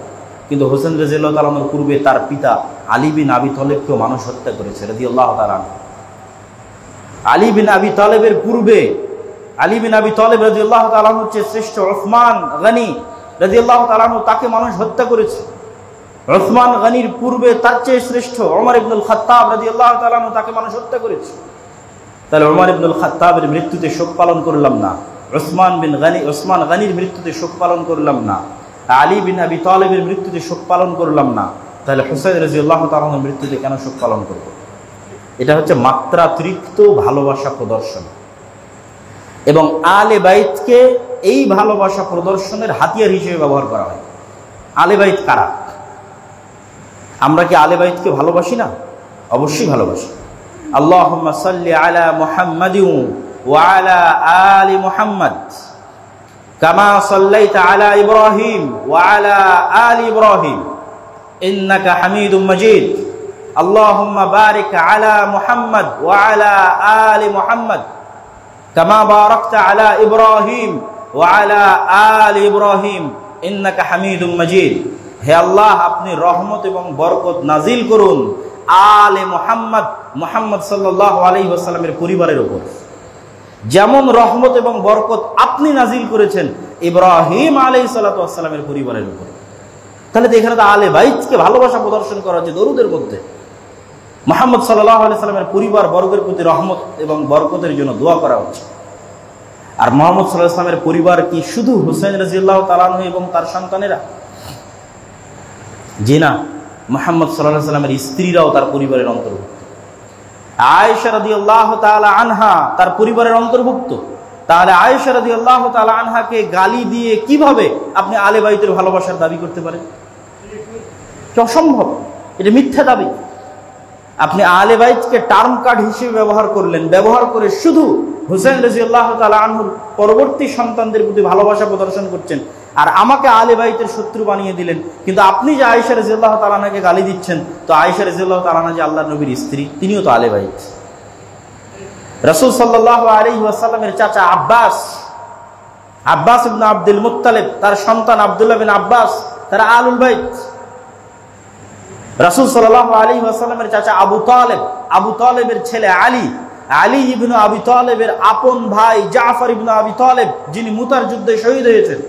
কিন্তু হোসেন রাদিয়াল্লাহু তাআলা আনহুর পূর্বে তার পিতা আলী বিন আবি তালেবকেও মানুষ হত্যা করেছে রাদিয়াল্লাহু তাআলা আনহু। আলী বিন আবি তালেবের পূর্বে আলী বিন আবি তালেব রাদিয়াল্লাহু তাআলা আনহুর চেয়ে শ্রেষ্ঠ ওসমান গনি রাদিয়াল্লাহু তাআলা আনহু, তাকে মানুষ হত্যা করেছে। ওসমান গনির পূর্বে তার চেয়ে শ্রেষ্ঠ ওমর ইবনুল খাত্তাব রাদিয়াল্লাহু তাআলা আনহু, তাকে মানুষ হত্যা করেছে। তাহলে ওমর ইবনুল খাত্তাবের মৃত্যুতে শোক পালন করলাম না, ওসমান গনির মৃত্যুতে শোক পালন করলাম না, আলী বিন আবি তালেবের মৃত্যুতে শোক পালন করলাম না, তাহলে হুসাইন রাদিয়াল্লাহু তাআলা আনহুর মৃত্যুতে কেন শোক পালন করব? এটা হচ্ছে মাত্রাতিরিক্ত ভালোবাসা প্রদর্শন। এবং আলে বাইতকে এই ভালোবাসা প্রদর্শনের হাতিয়ার হিসেবে ব্যবহার করা হয়। আলে বাইত কারা? আমরা কি আলে বাইতকে ভালোবাসি না? অবশ্যই ভালোবাসি। আল্লাহুম্মা সাল্লি আলা মুহাম্মাদিন ওয়া আলা আলি মুহাম্মাদ কামা সাল্লাইতা আলা ইব্রাহিম ওয়া আলা আলি ইব্রাহিম ইন্নাকা হামিদুম মাজিদ। আল্লাহুম্মা বারিক আলা মুহাম্মাদ ওয়া আলা আলি মুহাম্মাদ কামা বারাকতা আলা ইব্রাহিম ওয়া আলা আলি ইব্রাহিম ইন্নাকা হামিদুম মাজিদ। হে আল্লাহ, আপনি রহমত এবং বরকত নাজিল করুন আলে মুহাম্মদ, মুহাম্মদ সাল্লাল্লাহু আলাইহি ওয়াসাল্লামের পরিবারের উপর, যেমন রহমত এবং বরকত আপনি নাজিল করেছেন ইব্রাহিম আলাইহিস সালাতু ওয়াস সালামের পরিবারের উপর। তাহলে তো এখানে তো আলে বাইতকে ভালোবাসা প্রদর্শন করা হচ্ছে দরুদের মধ্যে। মুহাম্মদ সাল্লাল্লাহু আলাইহি সাল্লামের পরিবার বর্গের প্রতি রহমত এবং বরকতের জন্য দোয়া করা হচ্ছে। আর মুহাম্মদ সাল্লাল্লাহু আলাইহি সাল্লামের পরিবার কি শুধু হুসাইন রাদিয়াল্লাহু তাআলা আনহু এবং তার সন্তানেরা? জি না, মুহাম্মদ সাল্লাল্লাহু আলাইহি সাল্লামের স্ত্রীরাও তার পরিবারের অন্তর্ভুক্ত। আয়েশা রাদিয়াল্লাহু তাআলা আনহা তার পরিবারের অন্তর্ভুক্ত। তাহলে আয়েশা রাদিয়াল্লাহু তাআলা আনহাকে গালি দিয়ে কিভাবে আপনি আলে বাইতের ভালোবাসার দাবি করতে পারেন? অসম্ভব, এটা মিথ্যা দাবি। আপনি আলে বাইতকে টার্ম কার্ড হিসেবে ব্যবহার করলেন, ব্যবহার করে শুধু হুসাইন রাদিয়াল্লাহু তাআলা আনহুর পরবর্তী সন্তানদের প্রতি ভালোবাসা প্রদর্শন করছেন, আর আমাকে আলে বাইতের শত্রু বানিয়ে দিলেন। কিন্তু আপনি যে আয়েশা রাদিয়াল্লাহু তাআলা আনহাকে গালি দিচ্ছেন, তো আয়েশা রাদিয়াল্লাহু তাআলা আনহা যে আল্লাহর নবীর স্ত্রী, তিনিও তো আলে বাইত। রাসূল সাল্লাল্লাহু আলাইহি ওয়াসাল্লামের চাচা আব্বাস ইবনে আব্দুল মুত্তালিব, তার সন্তান আব্দুল্লাহ বিন আব্বাস, তারা আলুল বাইত। রাসূল সাল্লাল্লাহু আলাইহি ওয়াসাল্লামের চাচা আবু তালেবের ছেলে আলী ইবনে আবি তালেবের আপন ভাই জাফর ইবনে আবি তালেব, যিনি মুতার যুদ্ধে শহীদ হয়েছেন।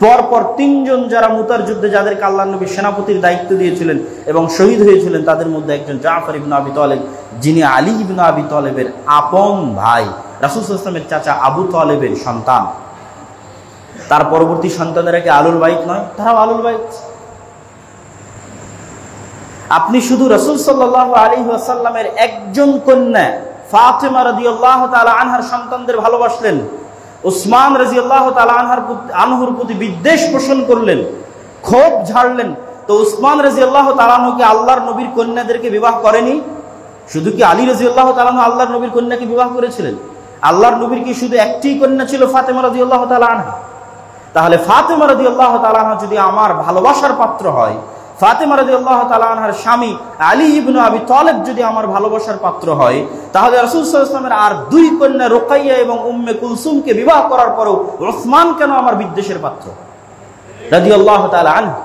পরপর তিনজন যারা মুতার যুদ্ধে যাদেরকে আল্লাহর নবী সেনাপতির দায়িত্ব দিয়েছিলেন এবং শহীদ হয়েছিলেন, তাদের মধ্যে একজন জাফর ইবনে আবি তালেব, যিনি আলী ইবনে আবি তালেবের আপন ভাই, রাসূল সাল্লাল্লাহু আলাইহি ওয়াসাল্লামের চাচা আবু তালেবের সন্তান। তার পরবর্তী সন্তানেরা কি আলুল বাইত নয়? তারাও আলুল বাইত। আপনি শুধু রাসূল সাল্লাল্লাহু আলাইহি ওয়াসাল্লামের একজন কন্যা ফাতেমা রাদিয়াল্লাহু তাআলা আনহার সন্তানদের ভালোবাসলেন, উসমান রাদিয়াল্লাহু তাআলা আনহুর প্রতি বিদ্বেষ পোষণ করলেন, ক্ষোভ ঝাড়লেন। তো উসমান রাদিয়াল্লাহু তাআলা আনহু কি আল্লাহর নবীর কন্যাদেরকে বিবাহ করেনি? শুধু কি আলী রাদিয়াল্লাহু তাআলা আনহু আল্লাহর নবীর কন্যাকে বিবাহ করেছিলেন? আল্লাহর নবীর কি শুধু একটি কন্যা ছিল, ফাতেমা রাদিয়াল্লাহু তাআলা আনহা? তাহলে ফাতেমা রাদিয়াল্লাহু তাআলা আনহা যদি আমার ভালোবাসার পাত্র হয়, ফাতেমা রাদিয়াল্লাহু তাআলা আনহার স্বামী আলী ইবনে আবি তালেব যদি আমার ভালোবাসার পাত্র হয়, তাহলে রাসূল সাল্লাল্লাহু আলাইহি ওয়াসাল্লামের আর দুই কন্যা রুকাইয়া এবং উম্মে কুলসুমকে বিবাহ করার পরেও উসমান কেন আমার বিদ্বেষের পাত্র রাদিয়াল্লাহু তাআলা আনহু?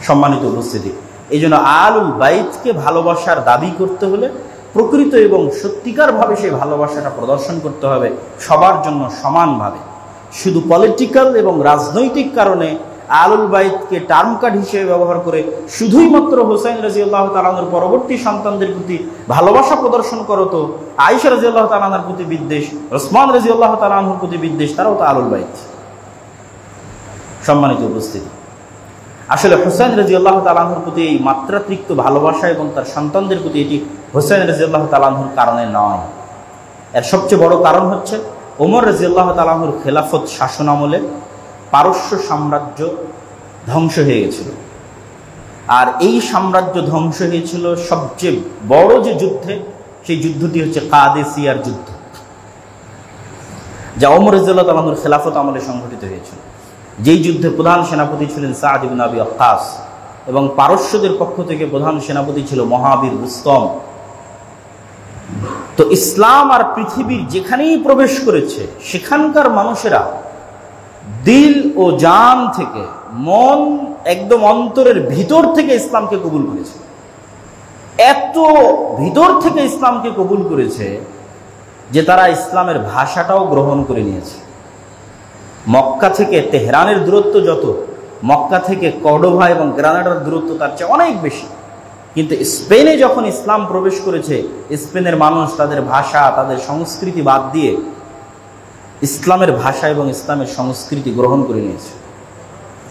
সম্মানিত উপস্থিতি, এই জন্য আলুল বাইতকে ভালোবাসার দাবি করতে হলে প্রকৃত এবং সত্যিকারভাবে সেই ভালোবাসাটা প্রদর্শন করতে হবে সবার জন্য সমানভাবে। শুধু পলিটিক্যাল এবং রাজনৈতিক কারণে আলুল বাইতকে টার্ম কার্ড হিসেবে ব্যবহার করে শুধুই মাত্র হুসাইন রাদিয়াল্লাহু তাআলা আনহুর পরবর্তী সন্তানদের প্রতি ভালোবাসা প্রদর্শন করো, তো আয়েশা রাদিয়াল্লাহু তাআলা আনহার প্রতি বিদ্বেষ, উসমান রাদিয়াল্লাহু তাআলা আনহুর প্রতি বিদ্বেষ, তারাও তো আলুল বাইত। সম্মানিত উপস্থিতি, আসলে হুসাইন রাদিয়াল্লাহু তাআলা আনহুর প্রতি এই মাত্রাতিরিক্ত ভালোবাসা এবং তার সন্তানদের প্রতি এটি হুসাইন রাদিয়াল্লাহু তাআলা আনহুর কারণে নয়। এর সবচেয়ে বড় কারণ হচ্ছে ওমর রাদিয়াল্লাহু তাআলা আনহুর খেলাফত শাসন আমলে পারস্য সাম্রাজ্য ধ্বংস হয়ে গেছিল। আর এই সাম্রাজ্য ধ্বংস হয়েছিল সবচেয়ে বড় যে যুদ্ধে, সেই যুদ্ধটি হচ্ছে কাদেসিয়ার যুদ্ধ, যা ওমর রাদিয়াল্লাহু তাআলা আনহুর খেলাফত আমলে সংঘটিত হয়েছিল। যেই যুদ্ধে প্রধান সেনাপতি ছিলেন সাদ ইবনে আবি ওয়াক্কাস এবং পারস্যদের পক্ষ থেকে প্রধান সেনাপতি ছিল মহাবীর রুস্তম। তো ইসলাম আর পৃথিবীর যেখানেই প্রবেশ করেছে, সেখানকার মানুষেরা দিল ও জান থেকে, মন একদম অন্তরের ভিতর থেকে ইসলামকে কবুল করেছে। এত ভিতর থেকে ইসলামকে কবুল করেছে যে তারা ইসলামের ভাষাটাও গ্রহণ করে নিয়েছে। মক্কা থেকে তেহরানের দূরত্ব যত, মক্কা থেকে কর্ডোভা এবং গ্রানাডার দূরত্ব তার চেয়ে অনেক বেশি। কিন্তু স্পেনে যখন ইসলাম প্রবেশ করেছে, স্পেনের মানুষ তাদের ভাষা, তাদের সংস্কৃতি বাদ দিয়ে ইসলামের ভাষা এবং ইসলামের সংস্কৃতি গ্রহণ করে নিয়েছে।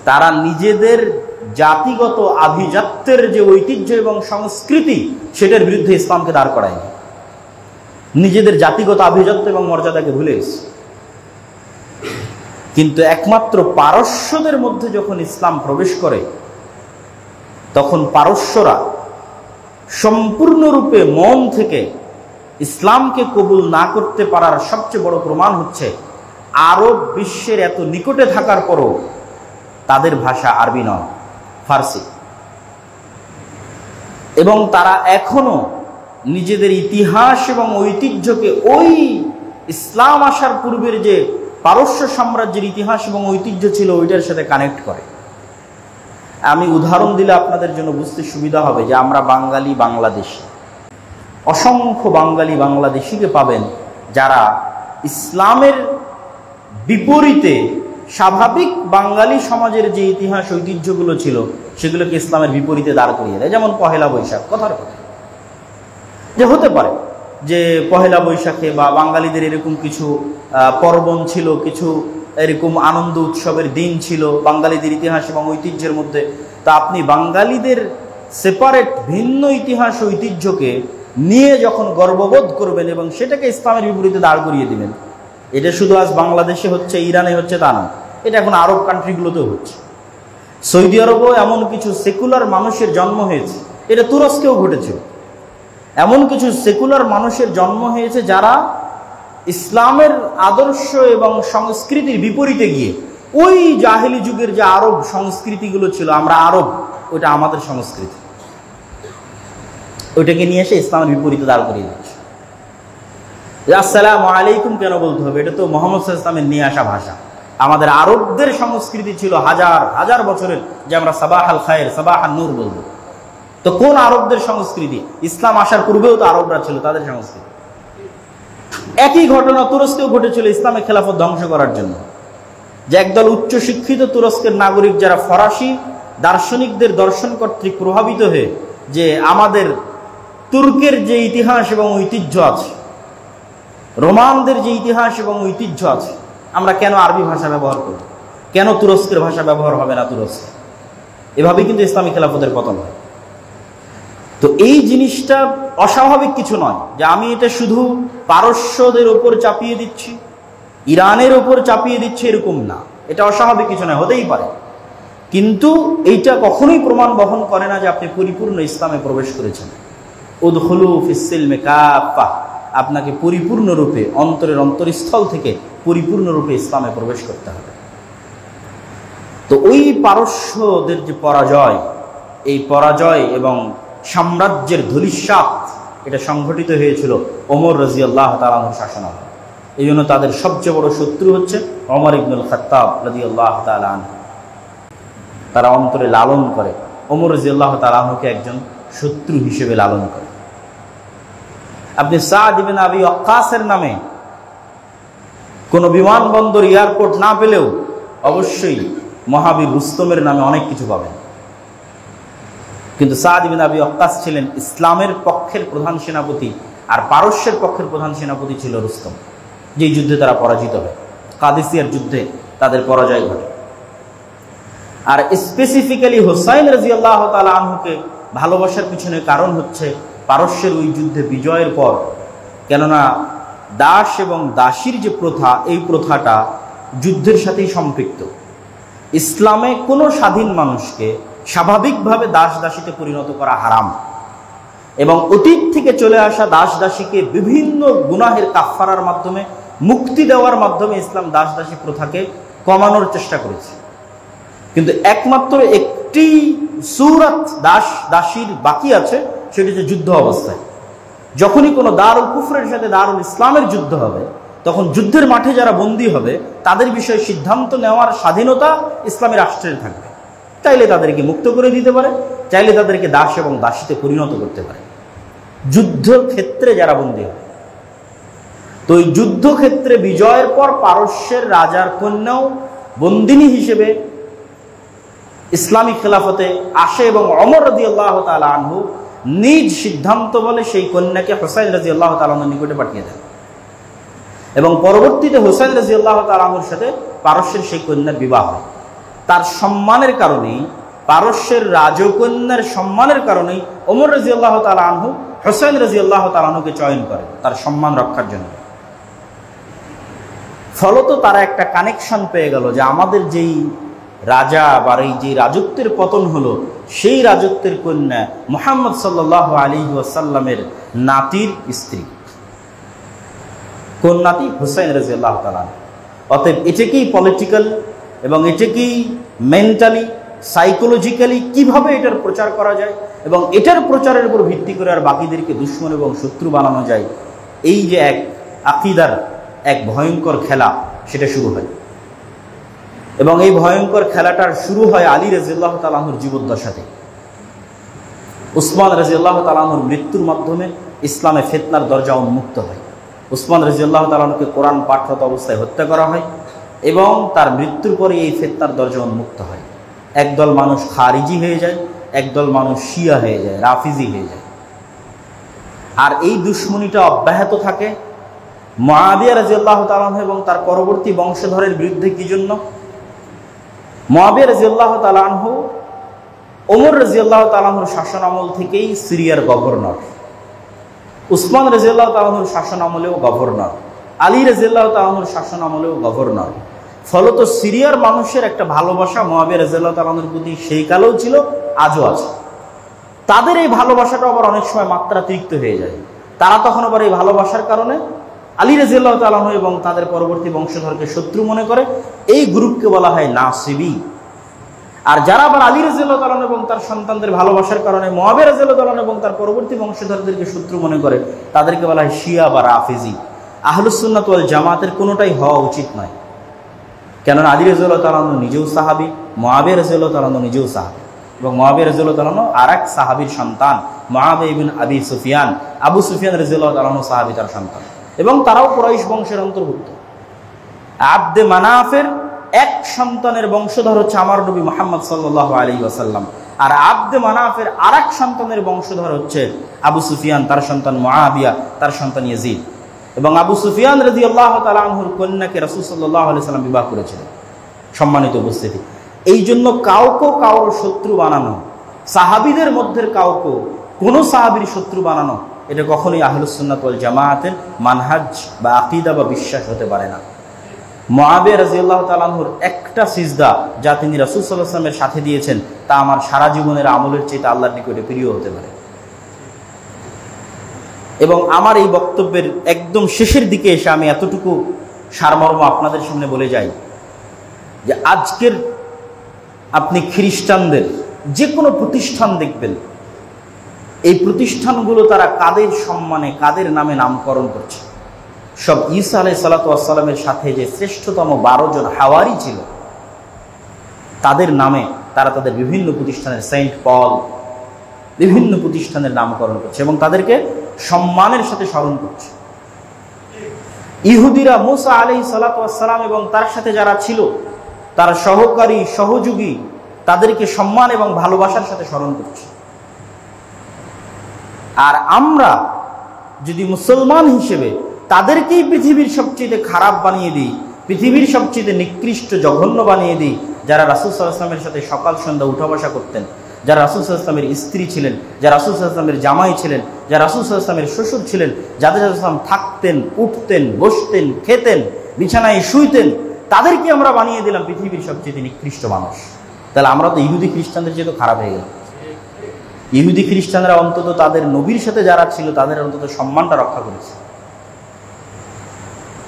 তারা নিজেদের জাতিগত আভিজাত্যের যে ঐতিহ্য এবং সংস্কৃতি, সেটার বিরুদ্ধে ইসলামকে দাঁড় করায়নি, নিজেদের জাতিগত আভিজাত্য এবং মর্যাদাকে ভুলে গেছে। কিন্তু একমাত্র পারস্যদের মধ্যে যখন ইসলাম প্রবেশ করে, তখন পারস্যরা সম্পূর্ণরূপে মন থেকে ইসলামকে কবুল না করতে পারার সবচেয়ে বড় প্রমাণ হচ্ছে আরব বিশ্বের এত নিকটে থাকার পরও তাদের ভাষা আরবি নয়, ফার্সি। এবং তারা এখনো নিজেদের ইতিহাস এবং ঐতিহ্যকে ওই ইসলাম আসার পূর্বের যে পারস্য সাম্রাজ্যের ইতিহাস এবং ঐতিহ্য ছিল, ওইটার সাথে কানেক্ট করে। আমি উদাহরণ দিলে আপনাদের জন্য বুঝতে সুবিধা হবে যে আমরা বাঙালি, বাংলাদেশি, অসংখ্য বাঙালি বাংলাদেশিকে পাবেন যারা ইসলামের বিপরীতে স্বাভাবিক বাঙালি সমাজের যে ইতিহাস ঐতিহ্যগুলো ছিল সেগুলোকে ইসলামের বিপরীতে দাঁড় করিয়ে দেয়। যেমন পহেলা বৈশাখ, কথার কথা যে হতে পারে যে পহেলা বৈশাখে বা বাঙালিদের এরকম কিছু পার্বণ ছিল, কিছু এরকম আনন্দ উৎসবের দিন ছিল বাঙালিদের ইতিহাস এবং ঐতিহ্যের মধ্যে। তা আপনি বাঙালিদের সেপারেট ভিন্ন ইতিহাস ঐতিহ্যকে নিয়ে যখন গর্ববোধ করবেন এবং সেটাকে ইসলামের বিপরীতে দাঁড় করিয়ে দিবেন, এটা শুধু আজ বাংলাদেশে হচ্ছে, ইরানে হচ্ছে তা না, এটা এখন আরব কান্ট্রিগুলোতেও হচ্ছে। সৌদি আরবেও এমন কিছু সেকুলার মানুষের জন্ম হয়েছে, এটা তুরস্কেও ঘটেছে। এমন কিছু সেকুলার মানুষের জন্ম হয়েছে যারা ইসলামের আদর্শ এবং সংস্কৃতির বিপরীতে গিয়ে ওই জাহেলি যুগের যে আরব সংস্কৃতিগুলো ছিল, আমরা আরব, ওইটা আমাদের সংস্কৃতি, ওইটাকে নিয়ে এসে ইসলামের বিপরীতে দাঁড় করিয়ে দিচ্ছে। আসসালামু আলাইকুম কেন বলতে হবে? এটা তো মোহাম্মদ সাল্লাল্লাহু আলাইহি ওয়াসাল্লামের নিয়ে আসা ভাষা। আমাদের আরবদের সংস্কৃতি ছিল হাজার হাজার বছরের, যে আমরা সাবাহ আল খায়ের, সাবাহ আন নূর বলবো। তো কোন আরবদের সংস্কৃতি? ইসলাম আসার পূর্বেও তো আরবরা ছিল, তাদের সংস্কৃতি। একই ঘটনা তুরস্কেও ঘটেছিল ইসলামের খেলাফত ধ্বংস করার জন্য, যে একদল উচ্চ শিক্ষিত তুরস্কের নাগরিক যারা ফরাসি দার্শনিকদের দর্শন কর্তৃক প্রভাবিত হয়ে যে আমাদের তুর্কের যে ইতিহাস এবং ঐতিহ্য আছে, রোমানদের যে ইতিহাস এবং ঐতিহ্য আছে, আমরা কেন আরবি ভাষা ব্যবহার করব, কেন তুরস্কের ভাষা ব্যবহার হবে না তুরস্কে? এভাবেই কিন্তু ইসলামী খেলাফতের পতন হয়। তো এই জিনিসটা অস্বাভাবিক কিছু নয় যে আমি এটা শুধু পারস্যদের ওপর চাপিয়ে দিচ্ছি, ইরানের ওপর চাপিয়ে দিচ্ছি, এরকম না। এটা অস্বাভাবিক কিছু নয়, হতেই পারে, কিন্তু এইটা কখনোই প্রমাণ বহন করে না যে আপনি পরিপূর্ণ ইসলামে প্রবেশ করেছেন। উদখুলু ফিস সিলমি কাফা, আপনাকে পরিপূর্ণরূপে অন্তরের অন্তরস্থল থেকে পরিপূর্ণরূপে ইসলামে প্রবেশ করতে হবে। তো ওই পারস্যদের যে পরাজয়, এই পরাজয় এবং সাম্রাজ্যের ধূলিসাৎ, এটা সংঘটিত হয়েছিল ওমর রাদিয়াল্লাহু তাআলা আনহুর শাসনামলে। এই জন্য তাদের সবচেয়ে বড় শত্রু হচ্ছে ওমর ইবনুল খাত্তাব রাদিয়াল্লাহু তাআলা আনহু। তারা অন্তরে লালন করে, ওমর রাদিয়াল্লাহু তাআলা আনহুকে একজন শত্রু হিসেবে লালন করে। আপনি সাদ ইবনে আবি ওয়াক্কাসের নামে কোনো বিমানবন্দর, এয়ারপোর্ট না পেলেও অবশ্যই মহাবীর রুস্তমের নামে অনেক কিছু পাবেন। কিন্তু সাদ ইবনে আবি ওয়াক্কাস ছিলেন ইসলামের পক্ষের প্রধান সেনাপতি, আর পারস্যের পক্ষের প্রধান সেনাপতি ছিল রুস্তম, যেই যুদ্ধে তারা পরাজিত হয়। কাদিসিয়ার যুদ্ধে তাদের পরাজয় ঘটে। আর স্পেসিফিক্যালি হুসাইন রাদিয়াল্লাহু তাআলা আনহুকে ভালোবাসার পিছনে কারণ হচ্ছে পারস্যের ওই যুদ্ধে বিজয়ের পর, কেননা দাস এবং দাসীর যে প্রথা, এই প্রথাটা যুদ্ধের সাথেই সম্পৃক্ত। ইসলামে কোনো স্বাধীন মানুষকে স্বাভাবিকভাবে দাস দাসীতে পরিণত করা হারাম, এবং অতীত থেকে চলে আসা দাস দাসীকে বিভিন্ন গুনাহের কাফফারার মাধ্যমে, মুক্তি দেওয়ার মাধ্যমে ইসলাম দাস দাসী প্রথাকে কমানোর চেষ্টা করেছে। কিন্তু একমাত্র একটি সূরাত দাস দাসীর বাকি আছে, সেটি হচ্ছে যুদ্ধ অবস্থায়। যখনই কোনো দারুল কুফরের সাথে দারুল ইসলামের যুদ্ধ হবে, তখন যুদ্ধের মাঠে যারা বন্দী হবে তাদের বিষয়ে সিদ্ধান্ত নেওয়ার স্বাধীনতা ইসলামী রাষ্ট্রের থাকবে। চাইলে তাদেরকে মুক্ত করে দিতে পারে, চাইলে তাদেরকে দাস এবং দাসীতে পরিণত করতে পারে, যুদ্ধক্ষেত্রে যারা বন্দী হবে। তো এই যুদ্ধক্ষেত্রে বিজয়ের পর পারস্যের রাজার কন্যাও বন্দিনী হিসেবে ইসলামী খেলাফতে আসে, এবং ওমর রাদিয়াল্লাহু তাআলা আনহু নিজ সিদ্ধান্ত বলে সেই কন্যাকে হুসাইন রাদিয়াল্লাহু তাআলা আনহুর নিকটে পাঠিয়ে দেন, এবং পরবর্তীতে হুসাইন রাদিয়াল্লাহু তাআলা আনহুর সাথে পারস্যের সেই কন্যার বিবাহ হয়। তার সম্মানের কারণেই, পারস্যের রাজকন্যার সম্মানের কারণেই ওমর রাদিয়াল্লাহু তাআলা আনহু হুসাইন রাদিয়াল্লাহু তাআলা আনহুকে চয়ন করে তার সম্মান রক্ষার জন্য। ফলত তারা একটা কানেকশন পেয়ে গেল যে আমাদের যেই রাজা বা এই যে রাজত্বের পতন হলো, সেই রাজত্বের কন্যা মুহাম্মদ সাল্লাল্লাহু আলাইহি ওয়াসাল্লামের নাতির স্ত্রী। কোন নাতি? হুসাইন রাদিয়াল্লাহু তাআলা। অতএব এটাকেই পলিটিক্যাল এবং এটাকেই মেন্টালি, সাইকোলজিক্যালি কিভাবে এটার প্রচার করা যায় এবং এটার প্রচারের উপর ভিত্তি করে আর বাকিদেরকে দুশ্মন এবং শত্রু বানানো যায়, এই যে এক আকীদার এক ভয়ঙ্কর খেলা, সেটা শুরু হয়। এবং এই ভয়ঙ্কর খেলাটার শুরু হয় আলী রাদিয়াল্লাহু তাআলা আনহুর জীবদ্দশাতে। উসমান রাদিয়াল্লাহু তাআলা আনহুর মৃত্যুর মাধ্যমে ইসলামে ফিতনার দরজা উন্মুক্ত হয়। উসমান রাদিয়াল্লাহু তাআলা আনহুকে কোরআন পাঠরত অবস্থায় হত্যা করা হয়, এবং তার মৃত্যুর পরে এই ফিতনার দরজা উন্মুক্ত হয়। একদল মানুষ খারিজি হয়ে যায়, একদল মানুষ শিয়া হয়ে যায়, রাফিজি হয়ে যায়। আর এই দুশ্মনীটা অব্যাহত থাকে মুআবিয়া রাদিয়াল্লাহু তাআলা আনহু এবং তার পরবর্তী বংশধরের বিরুদ্ধে। কি জন্য? মুআবিয়া রাদিয়াল্লাহু তাআলা আনহু ওমর রাদিয়াল্লাহু তাআলা আনহুর শাসন আমল থেকেই সিরিয়ার গভর্নর, উসমান রাদিয়াল্লাহু তাআলা আনহুর শাসন আমলেও গভর্নর, আলী রাদিয়াল্লাহু তাআলা আনহুর শাসন আমলেও গভর্নর। ফলত সিরিয়ার মানুষের একটা ভালোবাসা মুআবিয়া রাদিয়াল্লাহু তাআলা আনহুর প্রতি সেই কালেও ছিল, আজও আছে। তাদের এই ভালোবাসাটা আবার অনেক সময় মাত্রাতিরিক্ত হয়ে যায়। তারা তখন আবার এই ভালোবাসার কারণে আলী রাদিয়াল্লাহু তাআলা আনহু এবং তাদের পরবর্তী বংশধরকে শত্রু মনে করে। এই গ্রুপকে বলা হয় নাসিবি। আর যারা আবার আলী রাদিয়াল্লাহু তাআলা আনহু এবং তার সন্তানদের ভালোবাসার কারণে মুআবিয়া রাদিয়াল্লাহু তাআলা আনহু এবং তার পরবর্তী বংশধরদেরকে শত্রু মনে করে, তাদেরকে বলা হয় শিয়া বা রাফিজি। আহলুস সুন্নাত ওয়াল জামাতের কোনোটাই হওয়া উচিত নয়। কেননা আলী রাদিয়াল্লাহু তাআলা আনহু নিজেও সাহাবী, মুআবিয়া রাদিয়াল্লাহু তাআলা আনহু নিজেও সাহাবী, এবং মুআবিয়া রাদিয়াল্লাহু তাআলা আনহু আরেক সাহাবীর সন্তান মুআবিয়া ইবনে আবি সুফিয়ান, আবু সুফিয়ান রাদিয়াল্লাহু তাআলা আনহু সাহাবী, তার সন্তান, এবং তারাও কুরাইশ বংশের অন্তর্ভুক্ত। আব্দে মানাফের এক সন্তানের বংশধর হচ্ছে আমার নবী মুহাম্মদ সাল্লাল্লাহু আলাইহি ওয়াসাল্লাম, আর আব্দে মানাফের আরেক সন্তানের বংশধর হচ্ছে আবু সুফিয়ান, তার সন্তান মুআবিয়া, তার সন্তান ইয়াজিদ। এবং আবু সুফিয়ান রাদিয়াল্লাহু তাআলা আনহুর কন্যাকে রাসূল সাল্লাল্লাহু আলাইহি ওয়াসাল্লাম বিবাহ করেছিলেন। সম্মানিত উপস্থিতি, এই জন্য কাউকে কারোর শত্রু বানানো, সাহাবীদের মধ্যে কাউকে কোনো সাহাবীর শত্রু বানানো, এটা কখনোই আহলুস সুন্নাত ওয়াল জামাতের মানহাজ বা আকীদা বা বিশ্বাস হতে পারে না। মুআবিয়া রাদিয়াল্লাহু তাআলা আনহুর একটা সিজদা যা তিনি রাসূল সাল্লাল্লাহু আলাইহি ওয়াসাল্লামের সাথে দিয়েছেন, তা আমার সারা জীবনের আমলের চেয়ে আল্লাহর নিকটে প্রিয় হতে পারে। এবং আমার এই বক্তব্যের একদম শেষের দিকে এসে আমি এতটুকু সারমর্ম আপনাদের সামনে বলে যাই যে আজকের আপনি খ্রিস্টানদের যে কোনো প্রতিষ্ঠান দেখবেন, এই প্রতিষ্ঠানগুলো তারা কাদের সম্মানে, কাদের নামে নামকরণ করছে। সব ঈসা আলাইহিস সালাতু ওয়াস সালামের সাথে যে শ্রেষ্ঠতম 12 জন হাওয়ারি ছিল, তাদের নামে তারা তাদের বিভিন্ন প্রতিষ্ঠানের, সেন্ট পল, বিভিন্ন প্রতিষ্ঠানের নামকরণ করছে এবং তাদেরকে সম্মানের সাথে স্মরণ করছে। ইহুদিরা মুসা আলাইহিস সালাতু ওয়াস সালাম এবং তার সাথে যারা ছিল, তার সহকারী, সহযোগী, তাদেরকে সম্মান এবং ভালোবাসার সাথে স্মরণ করছে। আর আমরা যদি মুসলমান হিসেবে তাদেরকেই পৃথিবীর সবচেয়ে খারাপ বানিয়ে দিই, পৃথিবীর সবচেয়ে নিকৃষ্ট, জঘন্য বানিয়ে দিই, যারা রাসূল সাল্লাল্লাহু আলাইহি ওয়াসাল্লামের সাথে সকাল সন্ধ্যা উঠা বসা করতেন, যারা রাসূল সাল্লাল্লাহু আলাইহি ওয়াসাল্লামের স্ত্রী ছিলেন, যারা রাসূল সাল্লাল্লাহু আলাইহি ওয়াসাল্লামের জামাই ছিলেন, যারা রাসূল সাল্লাল্লাহু আলাইহি ওয়াসাল্লামের শ্বশুর ছিলেন, যাদের সাথে রাসূল থাকতেন, উঠতেন, বসতেন, খেতেন, বিছানায় শুইতেন, তাদেরকে আমরা বানিয়ে দিলাম পৃথিবীর সবচেয়ে নিকৃষ্ট মানুষ। তাহলে আমরা তো ইহুদি খ্রিস্টানদের চেয়ে তো খারাপ হয়ে গেলাম। ইহুদি খ্রিস্টানরা অন্তত তাদের নবীর সাথে যারা ছিল তাদের অন্তত সম্মানটা রক্ষা করেছে।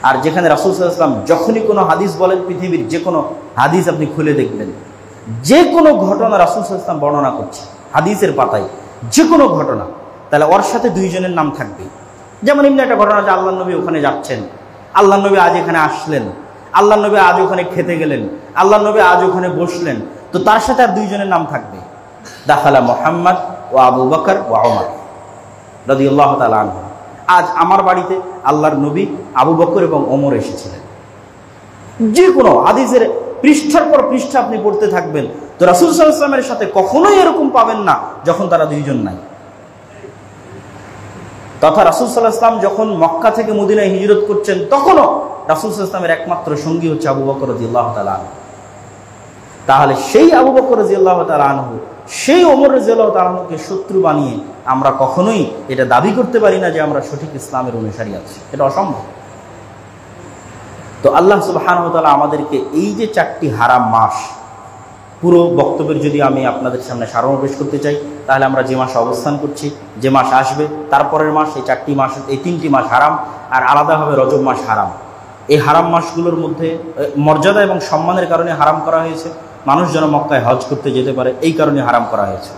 আর যেখানে রাসূল সাল্লাল্লাহু আলাইহি ওয়াসাল্লাম যখনই কোনো হাদিস বলেন, পৃথিবীর যে কোনো হাদিস আপনি খুলে দেখবেন, যে কোনো ঘটনা রাসূল সাল্লাল্লাহু আলাইহি ওয়াসাল্লাম বর্ণনা করছে হাদিসের পাতায়, যে কোনো ঘটনা, তাহলে ওর সাথে দুইজনের নাম থাকবে। যেমন এমনি একটা ঘটনা যে আল্লাহর নবী ওখানে যাচ্ছেন, আল্লাহর নবী আজ এখানে আসলেন, আল্লাহর নবী আজ ওখানে খেতে গেলেন, আল্লাহর নবী আজ ওখানে বসলেন, তো তার সাথে আর দুইজনের নাম থাকবে, দাখালা মুহাম্মদ ও আবু বকর ও ওমর রাদিয়াল্লাহু তাআলা আনহু। আজ আমার বাড়িতে আল্লাহর নবী, আবু বকর এবং ওমর এসেছিলেন। যে কোনো হাদিসের পৃষ্ঠার পর পৃষ্ঠা আপনি পড়তে থাকবেন, তো রাসূল সাল্লাল্লাহু আলাইহি ওয়াসাল্লামের সাথে কখনোই এরকম পাবেন না যখন তারা দুইজন নাই। তথা রাসূল সাল্লাল্লাহু আলাইহি ওয়াসাল্লাম যখন মক্কা থেকে মদিনায় হিজরত করছেন, তখনও রাসূল সাল্লাল্লাহু আলাইহি ওয়াসাল্লামের একমাত্র সঙ্গী হচ্ছে আবু বকর রাদিয়াল্লাহু তাআলা আনহু। তাহলে সেই আবু বকর রাদিয়াল্লাহু তাআলা আনহু, সেই ওমর রাদিয়াল্লাহু তাআলা আনহুকে শত্রু বানিয়ে আমরা কখনোই এটা দাবি করতে পারি না যে আমরা সঠিক ইসলামের অনুসারী আছি, এটা অসম্ভব। তো আল্লাহ সুবহানাহু ওয়া তাআলা আমাদেরকে এই যে 4টি হারাম মাস, পুরো বক্তব্যের যদি আমি আপনাদের সামনে সারমর্ম পেশ করতে চাই, তাহলে আমরা যে মাসে অবস্থান করছি, যে মাস আসবে, তারপরের মাস, এই 4টি মাস, এই 3টি মাস হারাম, আর আলাদাভাবে রজব মাস হারাম। এই হারাম মাসগুলোর মধ্যে মর্যাদা এবং সম্মানের কারণে হারাম করা হয়েছে। মানুষ যেন মক্কায় হজ করতে যেতে পারে, এই কারণে হারাম করা হয়েছে।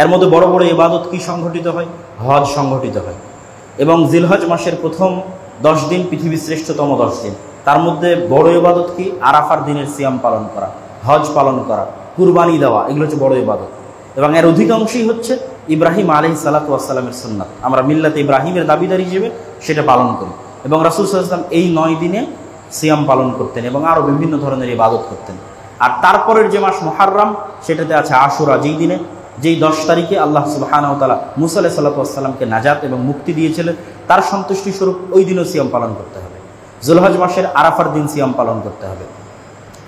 এর মধ্যে বড় বড় ইবাদত কি সংঘটিত হয়? হজ সংঘটিত হয়। এবং জিলহজ মাসের প্রথম 10 দিন পৃথিবীর শ্রেষ্ঠতম 10 দিন। তার মধ্যে বড় ইবাদত কি? আরাফার দিনের সিয়াম পালন করা, হজ পালন করা, কুরবানি দেওয়া, এগুলো হচ্ছে বড় ইবাদত। এবং এর অধিকাংশই হচ্ছে ইব্রাহিম আলাইহিস সালাতু ওয়াস সালামের সুন্নাত। আমরা মিল্লাতে ইব্রাহিমের দাবিদার হিসেবে সেটা পালন করি। এবং রাসূল সাল্লাল্লাহু আলাইহি ওয়াসাল্লাম এই 9 দিনে সিয়াম পালন করতেন এবং আরও বিভিন্ন ধরনের ইবাদত করতেন। আর তারপরের যে মাস মুহাররম, সেটাতে আছে আশুরা, যেই 10 তারিখে আল্লাহ সুবহানাহু ওয়া তাআলা মুসা আলাইহিস সালাতু ওয়াস সালামকে নাজাত এবং মুক্তি দিয়েছিলেন, তার সন্তুষ্টি স্বরূপ ওই দিনও সিয়াম পালন করতে হবে। যুলহজ মাসের আরাফার দিন সিয়াম পালন করতে হবে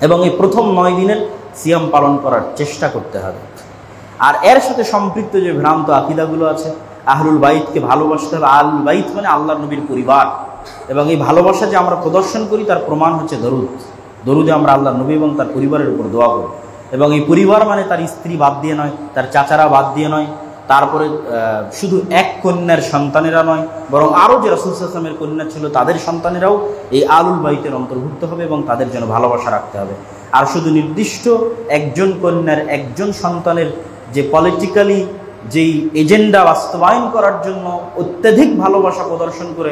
এবং এই প্রথম 9 দিনের সিয়াম পালন করার চেষ্টা করতে হবে। আর এর সাথে সম্পৃক্ত যে ভ্রান্ত আকীদাগুলো আছে, আহলুল বাইতকে ভালোবাসতে হবে। আহলুল বাইত মানে আল্লাহর নবীর পরিবার, এবং এই ভালোবাসা যে আমরা প্রদর্শন করি তার প্রমাণ হচ্ছে দরুদে আমরা আল্লাহর নবী এবং তার পরিবারের উপর দোয়া করি। এবং এই পরিবার মানে তার স্ত্রী বাদ দিয়ে নয়, তার চাচারা বাদ দিয়ে নয়, তারপরে শুধু এক কন্যার সন্তানেরা নয়, বরং আরও যে রাসূল সাল্লাল্লাহু আলাইহি ওয়াসাল্লামের কন্যা ছিল তাদের সন্তানেরাও এই আহলুল বাইতের অন্তর্ভুক্ত হবে এবং তাদের জন্য ভালোবাসা রাখতে হবে। আর শুধু নির্দিষ্ট একজন কন্যার, একজন সন্তানের যে পলিটিক্যালি যেই এজেন্ডা বাস্তবায়ন করার জন্য অত্যধিক ভালোবাসা প্রদর্শন করে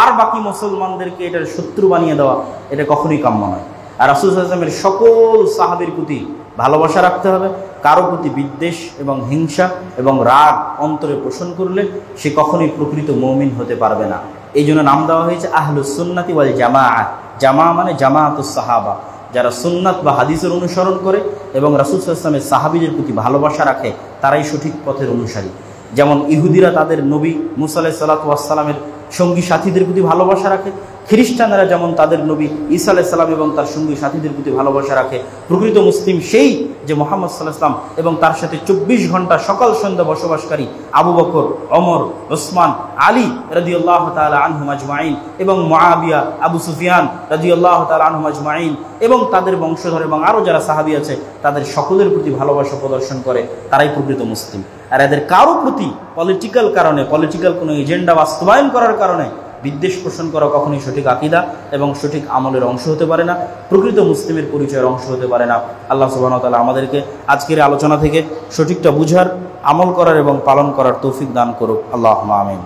আর বাকি মুসলমানদেরকে এটার শত্রু বানিয়ে দেওয়া, এটা কখনোই কাম্য নয়। আর রাসূল সাল্লাল্লাহু আলাইহি ওয়াসাল্লামের সকল সাহাবীর প্রতি ভালোবাসা রাখতে হবে। কারো প্রতি বিদ্বেষ এবং হিংসা এবং রাগ অন্তরে পোষণ করলে সে কখনোই প্রকৃত মুমিন হতে পারবে না। এই জন্য নাম দেওয়া হয়েছে আহলুস সুন্নাতি ওয়াল জামাআহ। জামা মানে জামাআতুস সাহাবা, যারা সুন্নাত বা হাদিসের অনুসরণ করে এবং রাসূল সাল্লাল্লাহু আলাইহি ওয়াসাল্লামের সাহাবীদের প্রতি ভালোবাসা রাখে, তারাই সঠিক পথের অনুসারী। যেমন ইহুদিরা তাদের নবী মুসা আলাইহিস সালাতু ওয়াস সালামের সঙ্গী সাথীদের প্রতি ভালোবাসা রাখে, খ্রিস্টানরা যেমন তাদের নবী ঈসা আলাইহিস সালাম এবং তার সঙ্গী সাথীদের প্রতি ভালোবাসা রাখে। প্রকৃত মুসলিম সেই যে মুহাম্মদ সাল্লাল্লাহু আলাইহি ওয়াসাল্লাম এবং তার সাথে 24 ঘন্টা সকাল সন্ধ্যা বসবাসকারী আবু বকর, ওমর, ওসমান, আলী রাদিয়াল্লাহু তাআলা আনহুম আজমাইন এবং মুআবিয়া, আবু সুফিয়ান রাদিয়াল্লাহু তাআলা আনহুম আজমাইন এবং তাদের বংশধর এবং আরও যারা সাহাবী আছে তাদের সকলের প্রতি ভালোবাসা প্রদর্শন করে, তারাই প্রকৃত মুসলিম। আর এদের কারো প্রতি পলিটিক্যাল কারণে, পলিটিক্যাল কোনো এজেন্ডা বাস্তবায়ন করার কারণে বিদ্বেষ পোষণ করা কখনোই সঠিক আকীদা এবং সঠিক আমলের অংশ হতে পারে না, প্রকৃত মুসলিমের পরিচয়ের অংশ হতে পারে না। আল্লাহ সুবহানাহু ওয়া তাআলা আমাদেরকে আজকের আলোচনা থেকে সঠিকটা বুঝার, আমল করার এবং পালন করার তৌফিক দান করুক। আল্লাহুম্মা আমিন।